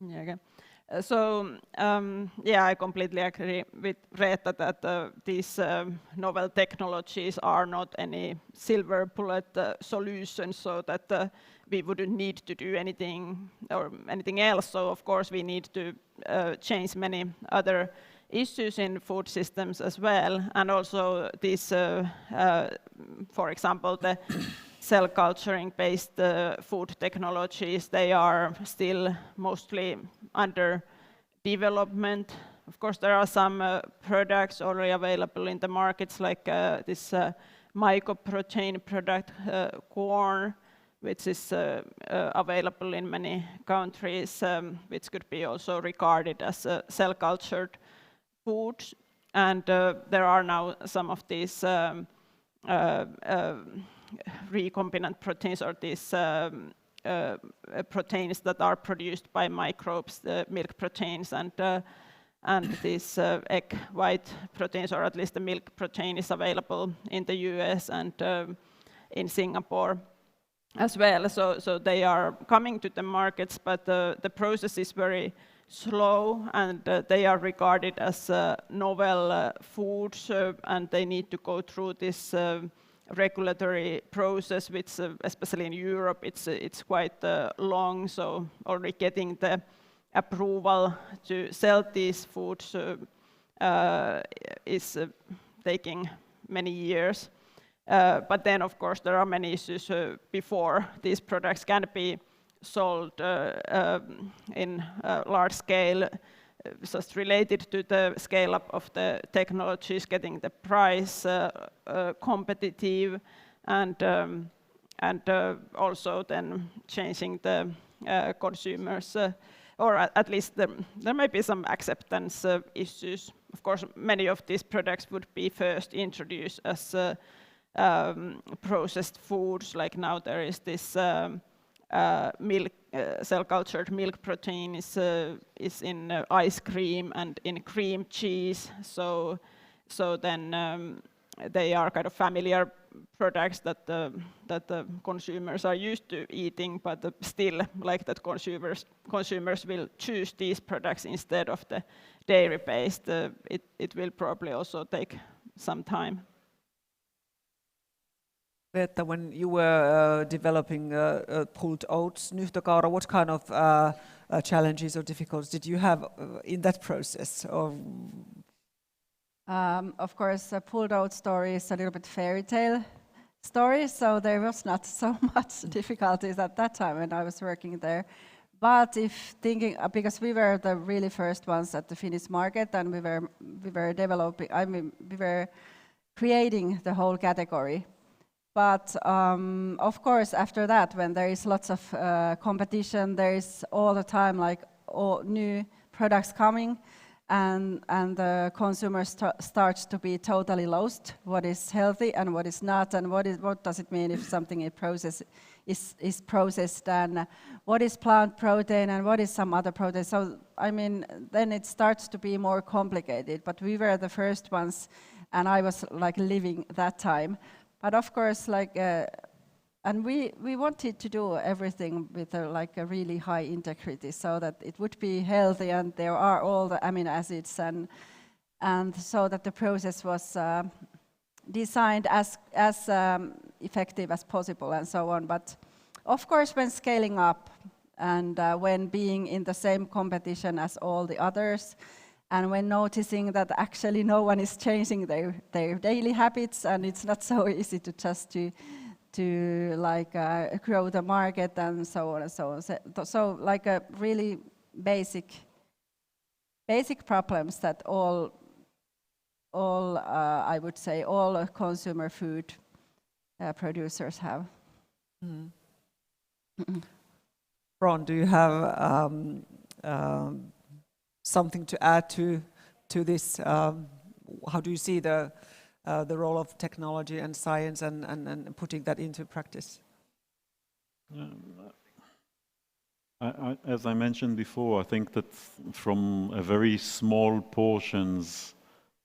Yeah, okay. So I completely agree with Reetta that these novel technologies are not any silver bullet solution, so that we wouldn't need to do anything else. So of course we need to change many other issues in food systems as well, and also these, for example, the cell culturing based food technologies, they are still mostly under development. Of course there are some products already available in the markets, like this mycoprotein product, corn, which is available in many countries, which could be also regarded as cell cultured food. And there are now some of these recombinant proteins, or these proteins that are produced by microbes, the milk proteins, and these egg white proteins, or at least the milk protein, is available in the US and in Singapore as well. So they are coming to the markets, but the process is very slow, and they are regarded as novel foods, and they need to go through this regulatory process, which especially in Europe, it's quite long. So already getting the approval to sell these foods is taking many years. But then, of course, there are many issues before these products can be sold in large scale, just related to the scale up of the technologies, getting the price competitive, and also then changing the consumers, or at least there may be some acceptance issues. Of course, many of these products would be first introduced as processed foods, like now there is this milk, cell-cultured milk protein is in ice cream and in cream cheese. So then they are kind of familiar products that the consumers are used to eating, but still, like that, consumers will choose these products instead of the dairy-based. It will probably also take some time. Reetta, when you were developing pulled oats, nyhtökaura, what kind of challenges or difficulties did you have in that process? Or of course, a pulled oat story is a little bit fairy tale story, so there was not so much difficulties at that time when I was working there. But if thinking, because we were the really first ones at the Finnish market, and we were developing, we were creating the whole category. But of course, after that, when there is lots of competition, there is all the time like all new products coming, and the consumer starts to be totally lost. What is healthy and what is not, and what does it mean if something is processed, and what is plant protein and what is some other protein. So I mean, then it starts to be more complicated. But we were the first ones, and I was like living that time. But of course, like, and we wanted to do everything with like a really high integrity, so that it would be healthy, and there are all the amino acids, and so that the process was designed as effective as possible, and so on. But of course, when scaling up and when being in the same competition as all the others, and when noticing that actually no one is changing their daily habits, and it's not so easy to just to like grow the market, and so on and so on. So like a really basic problems that all I would say all consumer food producers have. Mm. Ron, do you have something to add to this? How do you see the role of technology and science and putting that into practice? As I mentioned before, I think that from a very small portions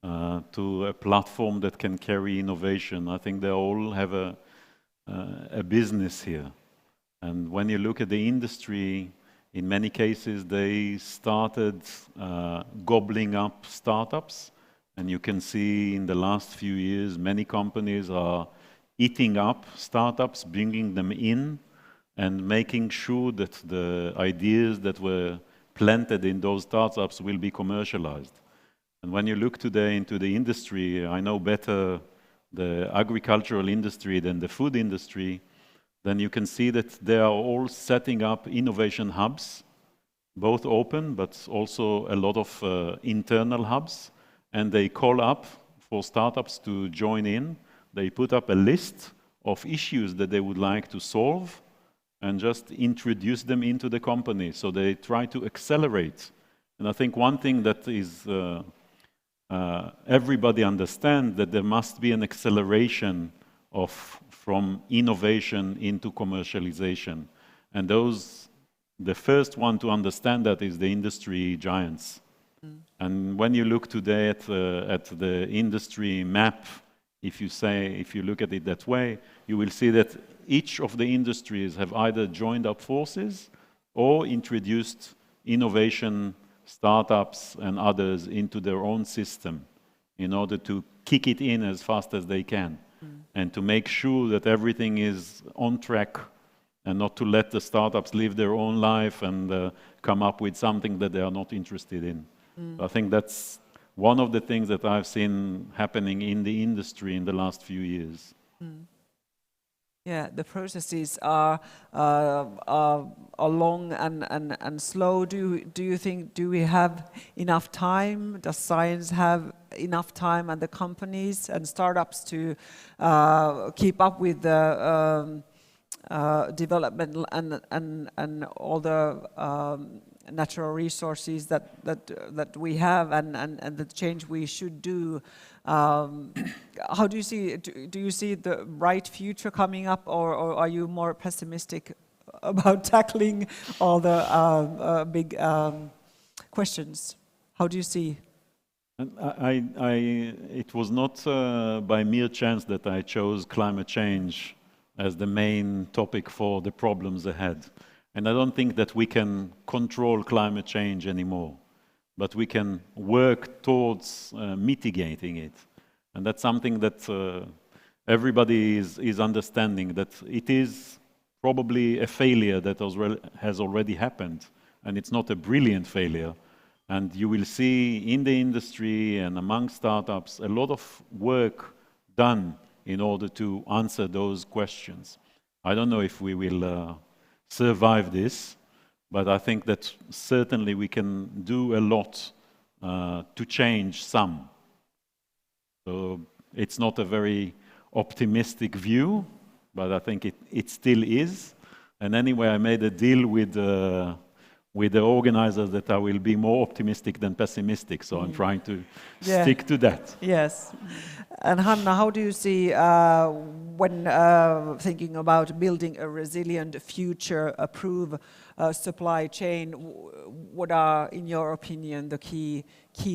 to a platform that can carry innovation, I think they all have a business here. And when you look at the industry, in many cases, they started gobbling up startups. And you can see in the last few years, many companies are eating up startups, bringing them in, and making sure that the ideas that were planted in those startups will be commercialized. And when you look today into the industry, I know better the agricultural industry than the food industry, then you can see that they are all setting up innovation hubs, both open, but also a lot of internal hubs. And they call up for startups to join in. They put up a list of issues that they would like to solve and just introduce them into the company. So they try to accelerate. And I think one thing that is everybody understands that there must be an acceleration from innovation into commercialization. And the first one to understand that is the industry giants. Mm. And when you look today at the industry map, if you look at it that way, you will see that each of the industries have either joined up forces or introduced innovation startups and others into their own system in order to kick it in as fast as they can and to make sure that everything is on track and not to let the startups live their own life and come up with something that they are not interested in. I think that's one of the things that I've seen happening in the industry in the last few years. Yeah, the processes are long and slow. Do you think, do we have enough time? Does science have enough time, and the companies and startups to keep up with the development and all the natural resources that we have and the change we should do? How do you see it? Do you see the bright future coming up, or are you more pessimistic about tackling all the big questions? How do you see? It was not by mere chance that I chose climate change as the main topic for the problems ahead. And I don't think that we can control climate change anymore, but we can work towards mitigating it. And that's something that everybody is understanding, that it is probably a failure that has already happened, and it's not a brilliant failure. And you will see in the industry and among startups a lot of work done in order to answer those questions. I don't know if we will survive this, but I think that certainly we can do a lot to change some. So it's not a very optimistic view, but I think it still is. And anyway, I made a deal with the organizers that I will be more optimistic than pessimistic, so I'm trying to stick to that. Yes. And Hanna, how do you see, when thinking about building a resilient future-proof supply chain, what are, in your opinion, the key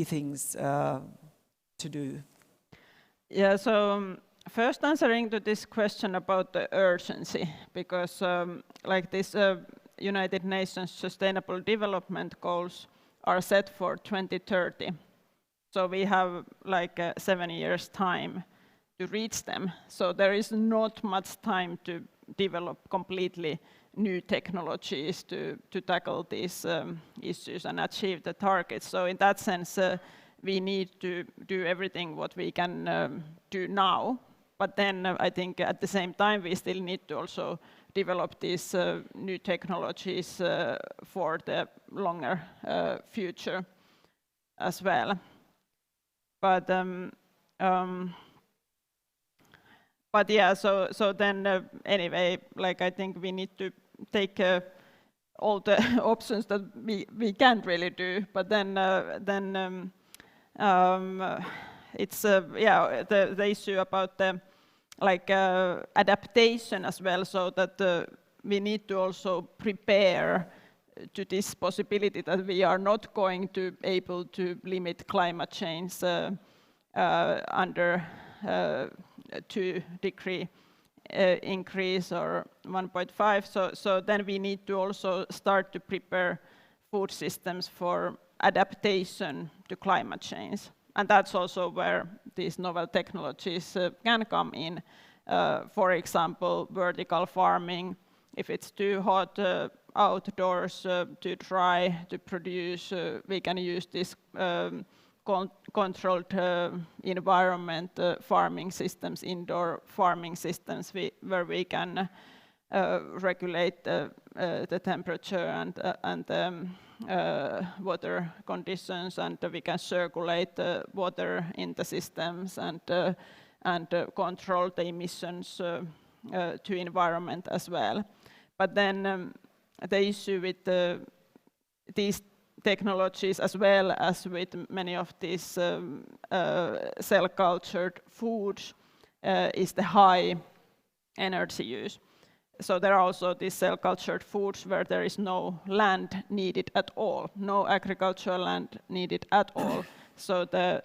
things to do? Yeah, so first answering to this question about the urgency, because like this United Nations Sustainable Development Goals are set for 2030. So we have like 7 years time to reach them. So there is not much time to develop completely new technologies to tackle these issues and achieve the targets. So in that sense, we need to do everything what we can do now. But then I think at the same time, we still need to also develop these new technologies for the longer future as well. But yeah, so then anyway, like I think we need to take all the options that we can't really do. But then it's yeah, the issue about the like adaptation as well, so that we need to also prepare to this possibility that we are not going to be able to limit climate change under 2-degree increase or 1.5. So then we need to also start to prepare food systems for adaptation to climate change. And that's also where these novel technologies can come in. For example, vertical farming. If it's too hot outdoors, too dry to produce, we can use this controlled environment farming systems, indoor farming systems, where we can regulate the temperature and water conditions, and we can circulate the water in the systems and control the emissions to environment as well. But then the issue with these technologies, as well as with many of these cell-cultured foods, is the high energy use. So there are also these cell-cultured foods where there is no land needed at all, no agricultural land needed at all. So the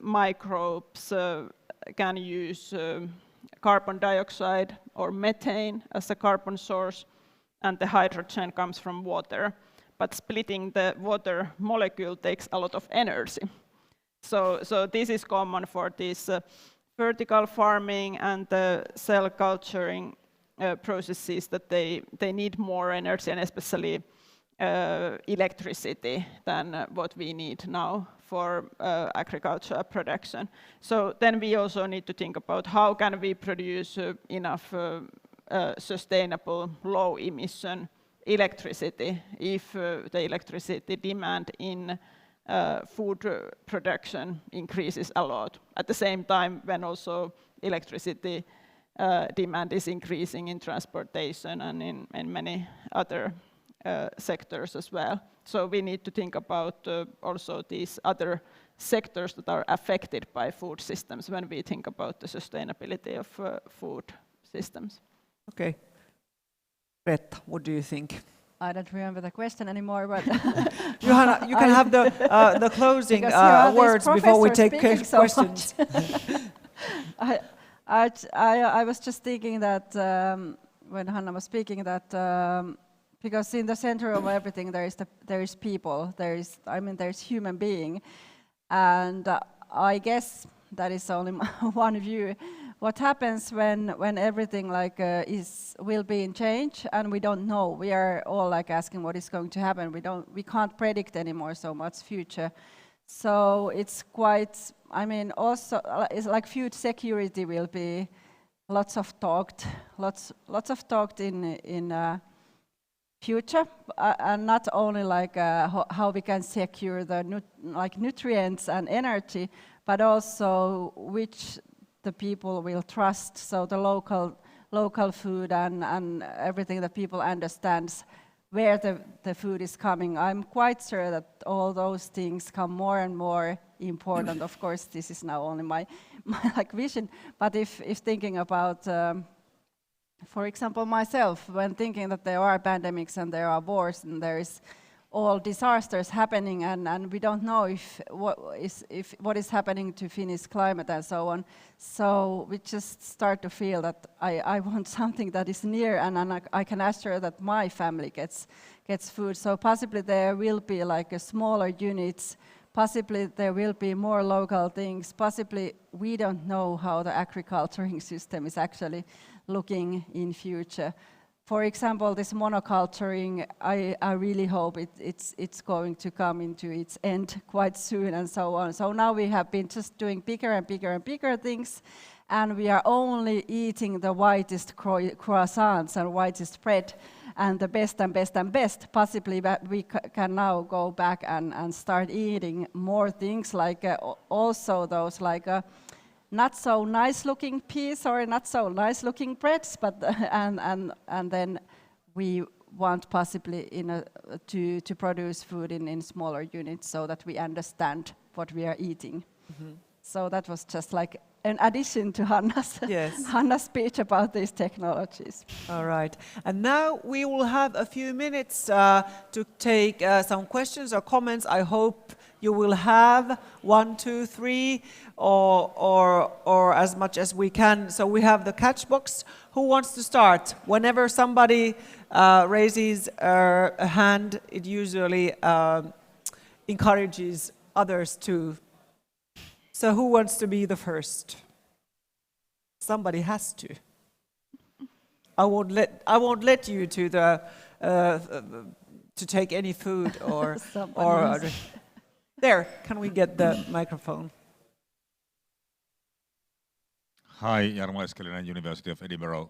microbes can use carbon dioxide or methane as a carbon source, and the hydrogen comes from water. but splitting the water molecule takes a lot of energy. So this is common for this vertical farming and the cell culturing processes, that they need more energy, and especially electricity than what we need now for agricultural production. So then we also need to think about how can we produce enough sustainable low emission electricity if the electricity demand in food production increases a lot. At the same time, when also electricity demand is increasing in transportation and in many other sectors as well. So we need to think about also these other sectors that are affected by food systems when we think about the sustainability of food systems. Okay. Reetta, what do you think? I don't remember the question anymore, but Johanna, you can have the closing words before we take questions. I was just thinking that when Hanna was speaking that because in the center of everything there is people, there's human being, and I guess that is only one view. What happens when everything will be in change and we don't know? We are all asking what is going to happen. We can't predict anymore so much future. So it's quite. Also it's like food security will be lots of talked in future, and not only how we can secure the nutrients and energy, but also which the people will trust. So the local food and everything that people understands where the food is coming. I'm quite sure that all those things come more and more important. Of course, this is now only my vision. But if thinking about, for example, myself, when thinking that there are pandemics and there are wars and there is all disasters happening, and we don't know if what is happening to Finnish climate and so on. So we just start to feel that I want something that is near, and I can assure that my family gets food. So possibly there will be a smaller units. Possibly there will be more local things. Possibly we don't know how the agriculturing system is actually looking in future. For example, this monoculturing, I really hope it's going to come into its end quite soon and so on. So now we have been just doing bigger and bigger and bigger things, and we are only eating the whitest croissants and whitest bread and the best and best and best. Possibly that we can now go back and start eating more things also those not so nice looking peas or not so nice looking breads, but and then we want possibly to produce food in smaller units so that we understand what we are eating. Mm-hmm. So that was just an addition to Hanna's speech about these technologies. All right, and now we will have a few minutes to take some questions or comments. I hope you will have 1, 2, 3, or as much as we can. So we have the catch box. Who wants to start? Whenever somebody raises a hand, it usually encourages others to. So who wants to be the first? Somebody has to. I won't let you to take any food or There, can we get the microphone? Hi, Jarmo Eskelinen, University of Edinburgh.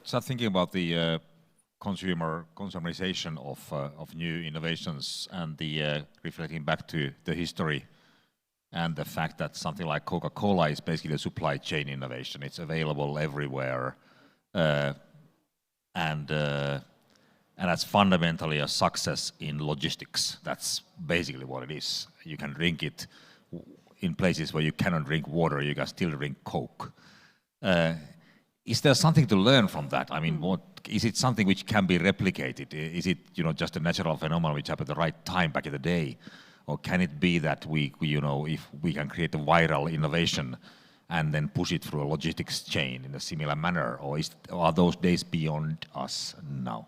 Start thinking about the consumerization of new innovations and the reflecting back to the history and the fact that something like Coca-Cola is basically a supply chain innovation. It's available everywhere, and that's fundamentally a success in logistics. That's basically what it is. You can drink it in places where you cannot drink water, you can still drink Coke. Is there something to learn from that? I mean, is it something which can be replicated? Is it just a natural phenomenon which happened at the right time back in the day? Or can it be that we if we can create a viral innovation and then push it through a logistics chain in a similar manner? Or are those days beyond us now?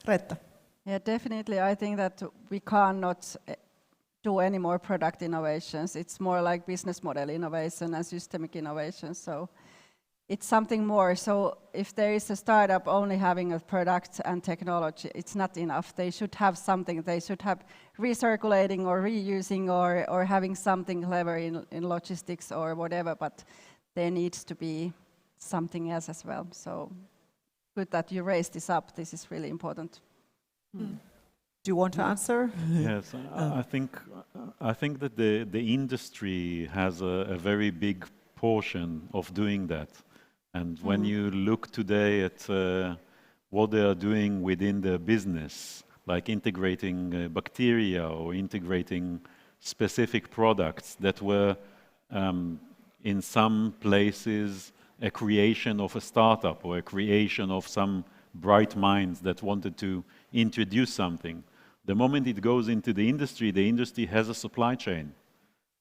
Reetta. Yeah, definitely. I think that we cannot do any more product innovations. It's more like business model innovation and systemic innovation. So it's something more. So if there is a startup only having a product and technology, it's not enough. They should have something. They should have recirculating or reusing or having something clever in logistics or whatever, but there needs to be something else as well. So good that you raised this up. This is really important. Do you want to answer? Yes, I think that the industry has a very big portion of doing that. And when you look today at what they are doing within the business, like integrating bacteria or integrating specific products that were in some places a creation of a startup or a creation of some bright minds that wanted to introduce something. The moment it goes into the industry has a supply chain.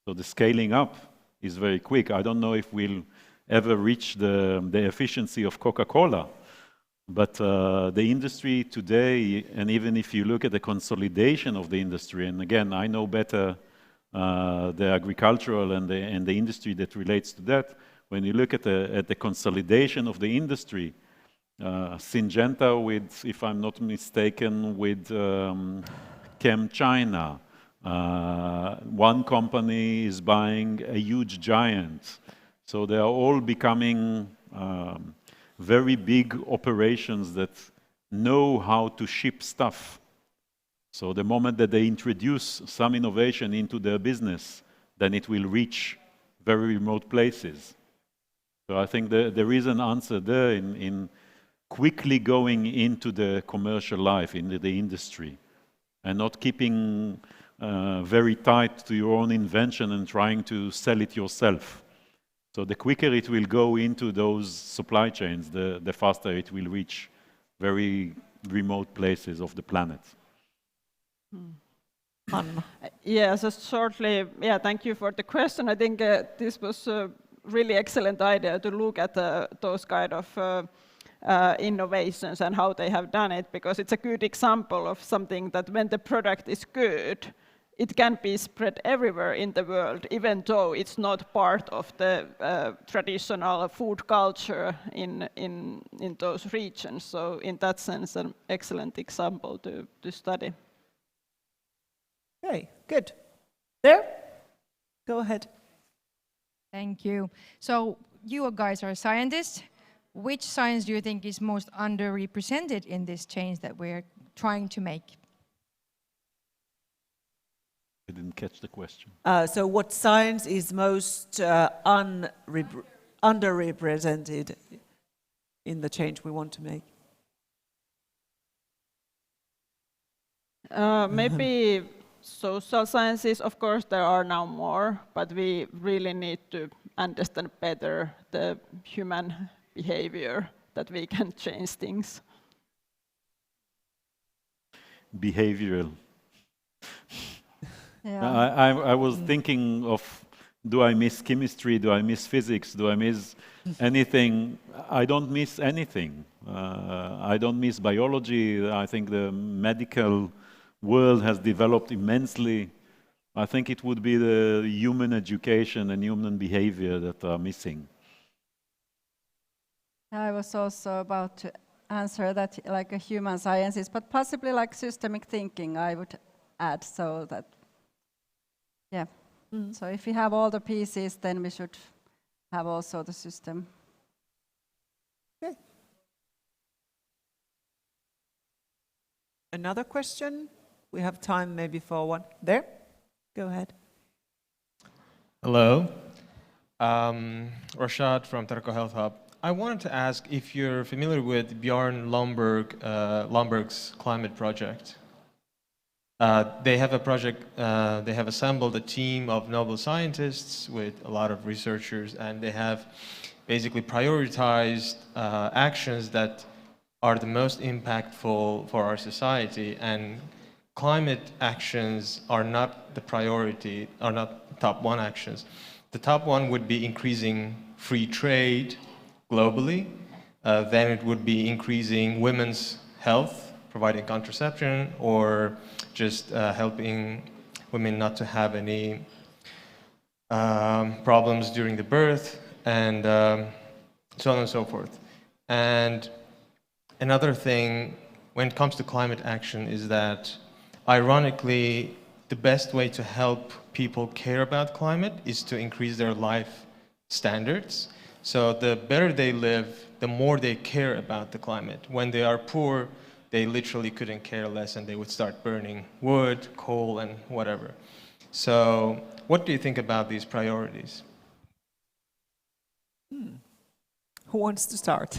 So the scaling up is very quick. I don't know if we'll ever reach the efficiency of Coca-Cola, but the industry today, and even if you look at the consolidation of the industry, and again, I know better the agricultural and the industry that relates to that, when you look at the consolidation of the industry, Syngenta with, if I'm not mistaken, with Chem China. One company is buying a huge giant. So they are all becoming very big operations that know how to ship stuff. So the moment that they introduce some innovation into their business, then it will reach very remote places. So I think there is an answer there in quickly going into the commercial life, into the industry, and not keeping very tight to your own invention and trying to sell it yourself. So the quicker it will go into those supply chains, the faster it will reach very remote places of the planet. Hanna. Yeah, just shortly, thank you for the question. I think this was a really excellent idea to look at those kind of innovations and how they have done it, because it's a good example of something that when the product is good, it can be spread everywhere in the world, even though it's not part of the traditional food culture in those regions. So in that sense, an excellent example to study. Okay, good. There? Go ahead. Thank you. So you guys are scientists. Which science do you think is most underrepresented in this change that we're trying to make? I didn't catch the question. So what science is most underrepresented in the change we want to make? Maybe social sciences, of course, there are now more, but we really need to understand better the human behavior that we can change things. Behavioral. Yeah. I was thinking of, do I miss chemistry? Do I miss physics? Do I miss anything? I don't miss anything. I don't miss biology. I think the medical world has developed immensely. I think it would be the human education and human behavior that are missing. I was also about to answer that like a human sciences, but possibly like systemic thinking I would add, so that, yeah. So if we have all the pieces, then we should have also the system. Okay. Another question? We have time maybe for one. There? Go ahead. Hello. Rashad from Terco Health Hub. I wanted to ask if you're familiar with Bjorn Lomborg's climate project. They have a project, they have assembled a team of Nobel scientists with a lot of researchers, and they have basically prioritized actions that are the most impactful for our society, and climate actions are not the priority, are not top one actions. The top one would be increasing free trade globally, then it would be increasing women's health providing contraception or just helping women not to have any problems during the birth, and so on and so forth. And another thing when it comes to climate action is that, ironically, the best way to help people care about climate is to increase their life standards. So the better they live, the more they care about the climate. When they are poor, they literally couldn't care less and they would start burning wood, coal, and whatever. So what do you think about these priorities? Who wants to start?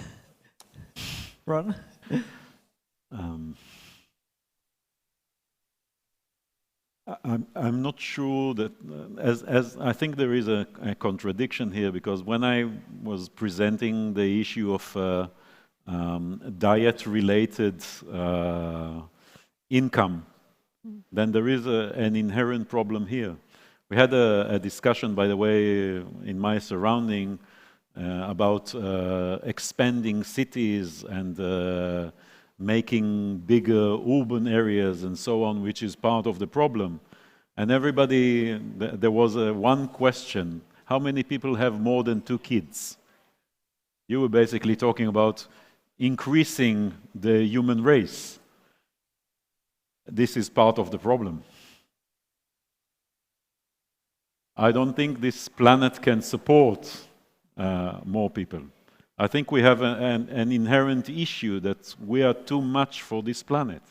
Ron? I'm not sure that, as I think there is a contradiction here, because when I was presenting the issue of diet-related income, then there is an inherent problem here. We had a discussion, by the way, in my surrounding about expanding cities and making bigger urban areas and so on, which is part of the problem. And everybody, there was one question: how many people have more than 2 kids? You were basically talking about increasing the human race. This is part of the problem. I don't think this planet can support more people. I think we have an inherent issue that we are too much for this planet.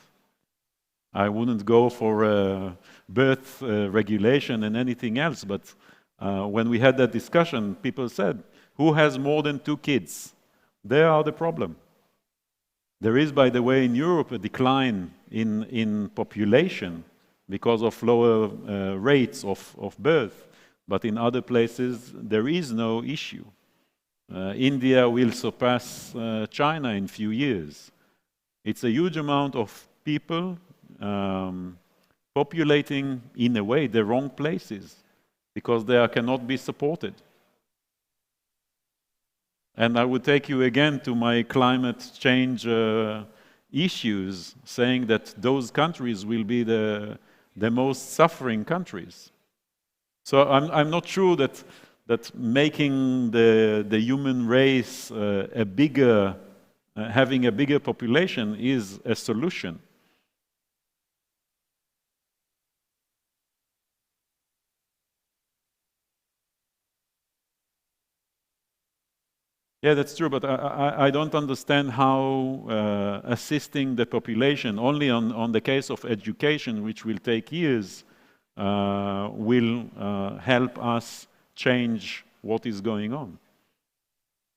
I wouldn't go for birth regulation and anything else, but when we had that discussion, people said, who has more than 2 kids? They are the problem. There is, by the way, in Europe a decline in population because of lower rates of birth, but in other places there is no issue. India will surpass China in a few years. It's a huge amount of people populating, in a way, the wrong places because they cannot be supported. And I would take you again to my climate change issues, saying that those countries will be the most suffering countries. So I'm not sure that making the human race having a bigger population is a solution. Yeah, that's true, but I don't understand how assisting the population only on the case of education, which will take years, will help us change what is going on.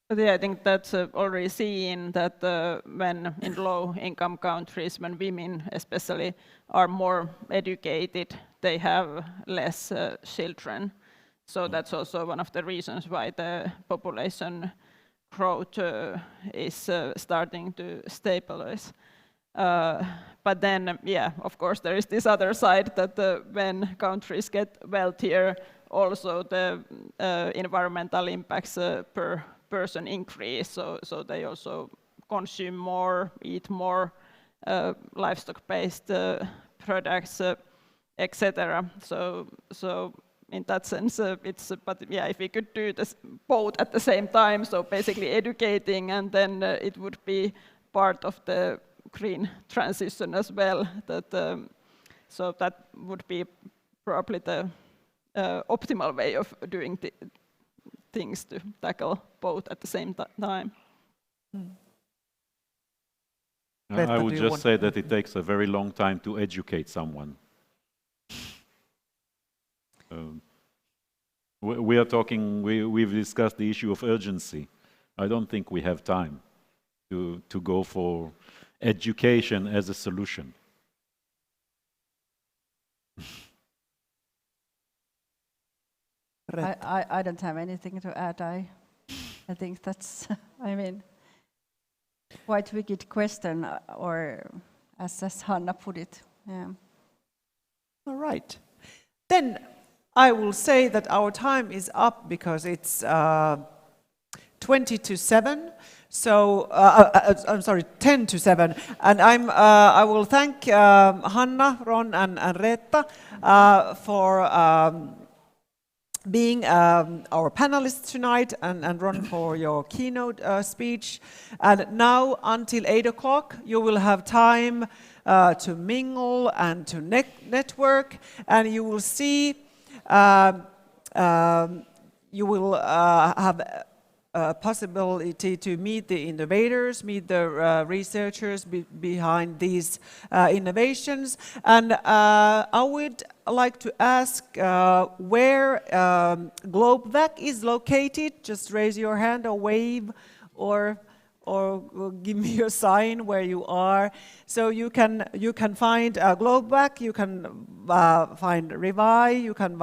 But yeah, I think that's already seen that when in low-income countries, when women especially are more educated, they have less children. So that's also one of the reasons why the population growth is starting to stabilize. But then, yeah, of course, there is this other side that when countries get wealthier, also the environmental impacts per person increase, so they also consume more, eat more livestock-based products, etc. So in that sense, but yeah, if we could do this both at the same time, so basically educating, and then it would be part of the green transition as well. So that would be probably the optimal way of doing things to tackle both at the same time. I would just say that it takes a very long time to educate someone. We are talking, we've discussed the issue of urgency. I don't think we have time to go for education as a solution. I don't have anything to add. I think that's, I mean, quite wicked question, or as Hanna put it. Yeah. All right. Then I will say that our time is up because it's 20 to 7. So, I'm sorry, 10 to 7. And I will thank Hanna, Ron, and Reetta for being our panelists tonight, and Ron for your keynote speech. And now, until 8 o'clock, you will have time to mingle and to network, and you will see, you will have a possibility to meet the innovators, meet the researchers behind these innovations. And I would like to ask where Global AgTech is located. Just raise your hand or wave or give me a sign where you are. So you can find Global AgTech, you can find Revive, you can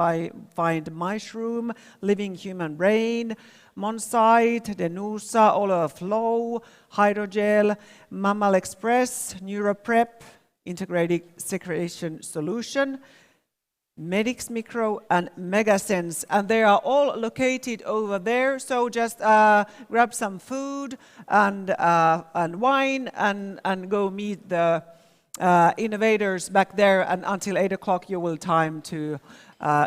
find Mushroom, Living Human Brain, Monsite, Denusa, Ola Flow, Hydrogel, Mammal Express, NeuroPrep, Integrated Secretion Solution, Medix Micro, and Megasense, and they are all located over there. So just grab some food and wine and go meet the innovators back there. And until 8 o'clock, you will time to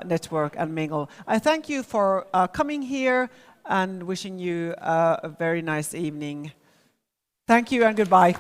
network and mingle. I thank you for coming here and wishing you a very nice evening. Thank you and goodbye.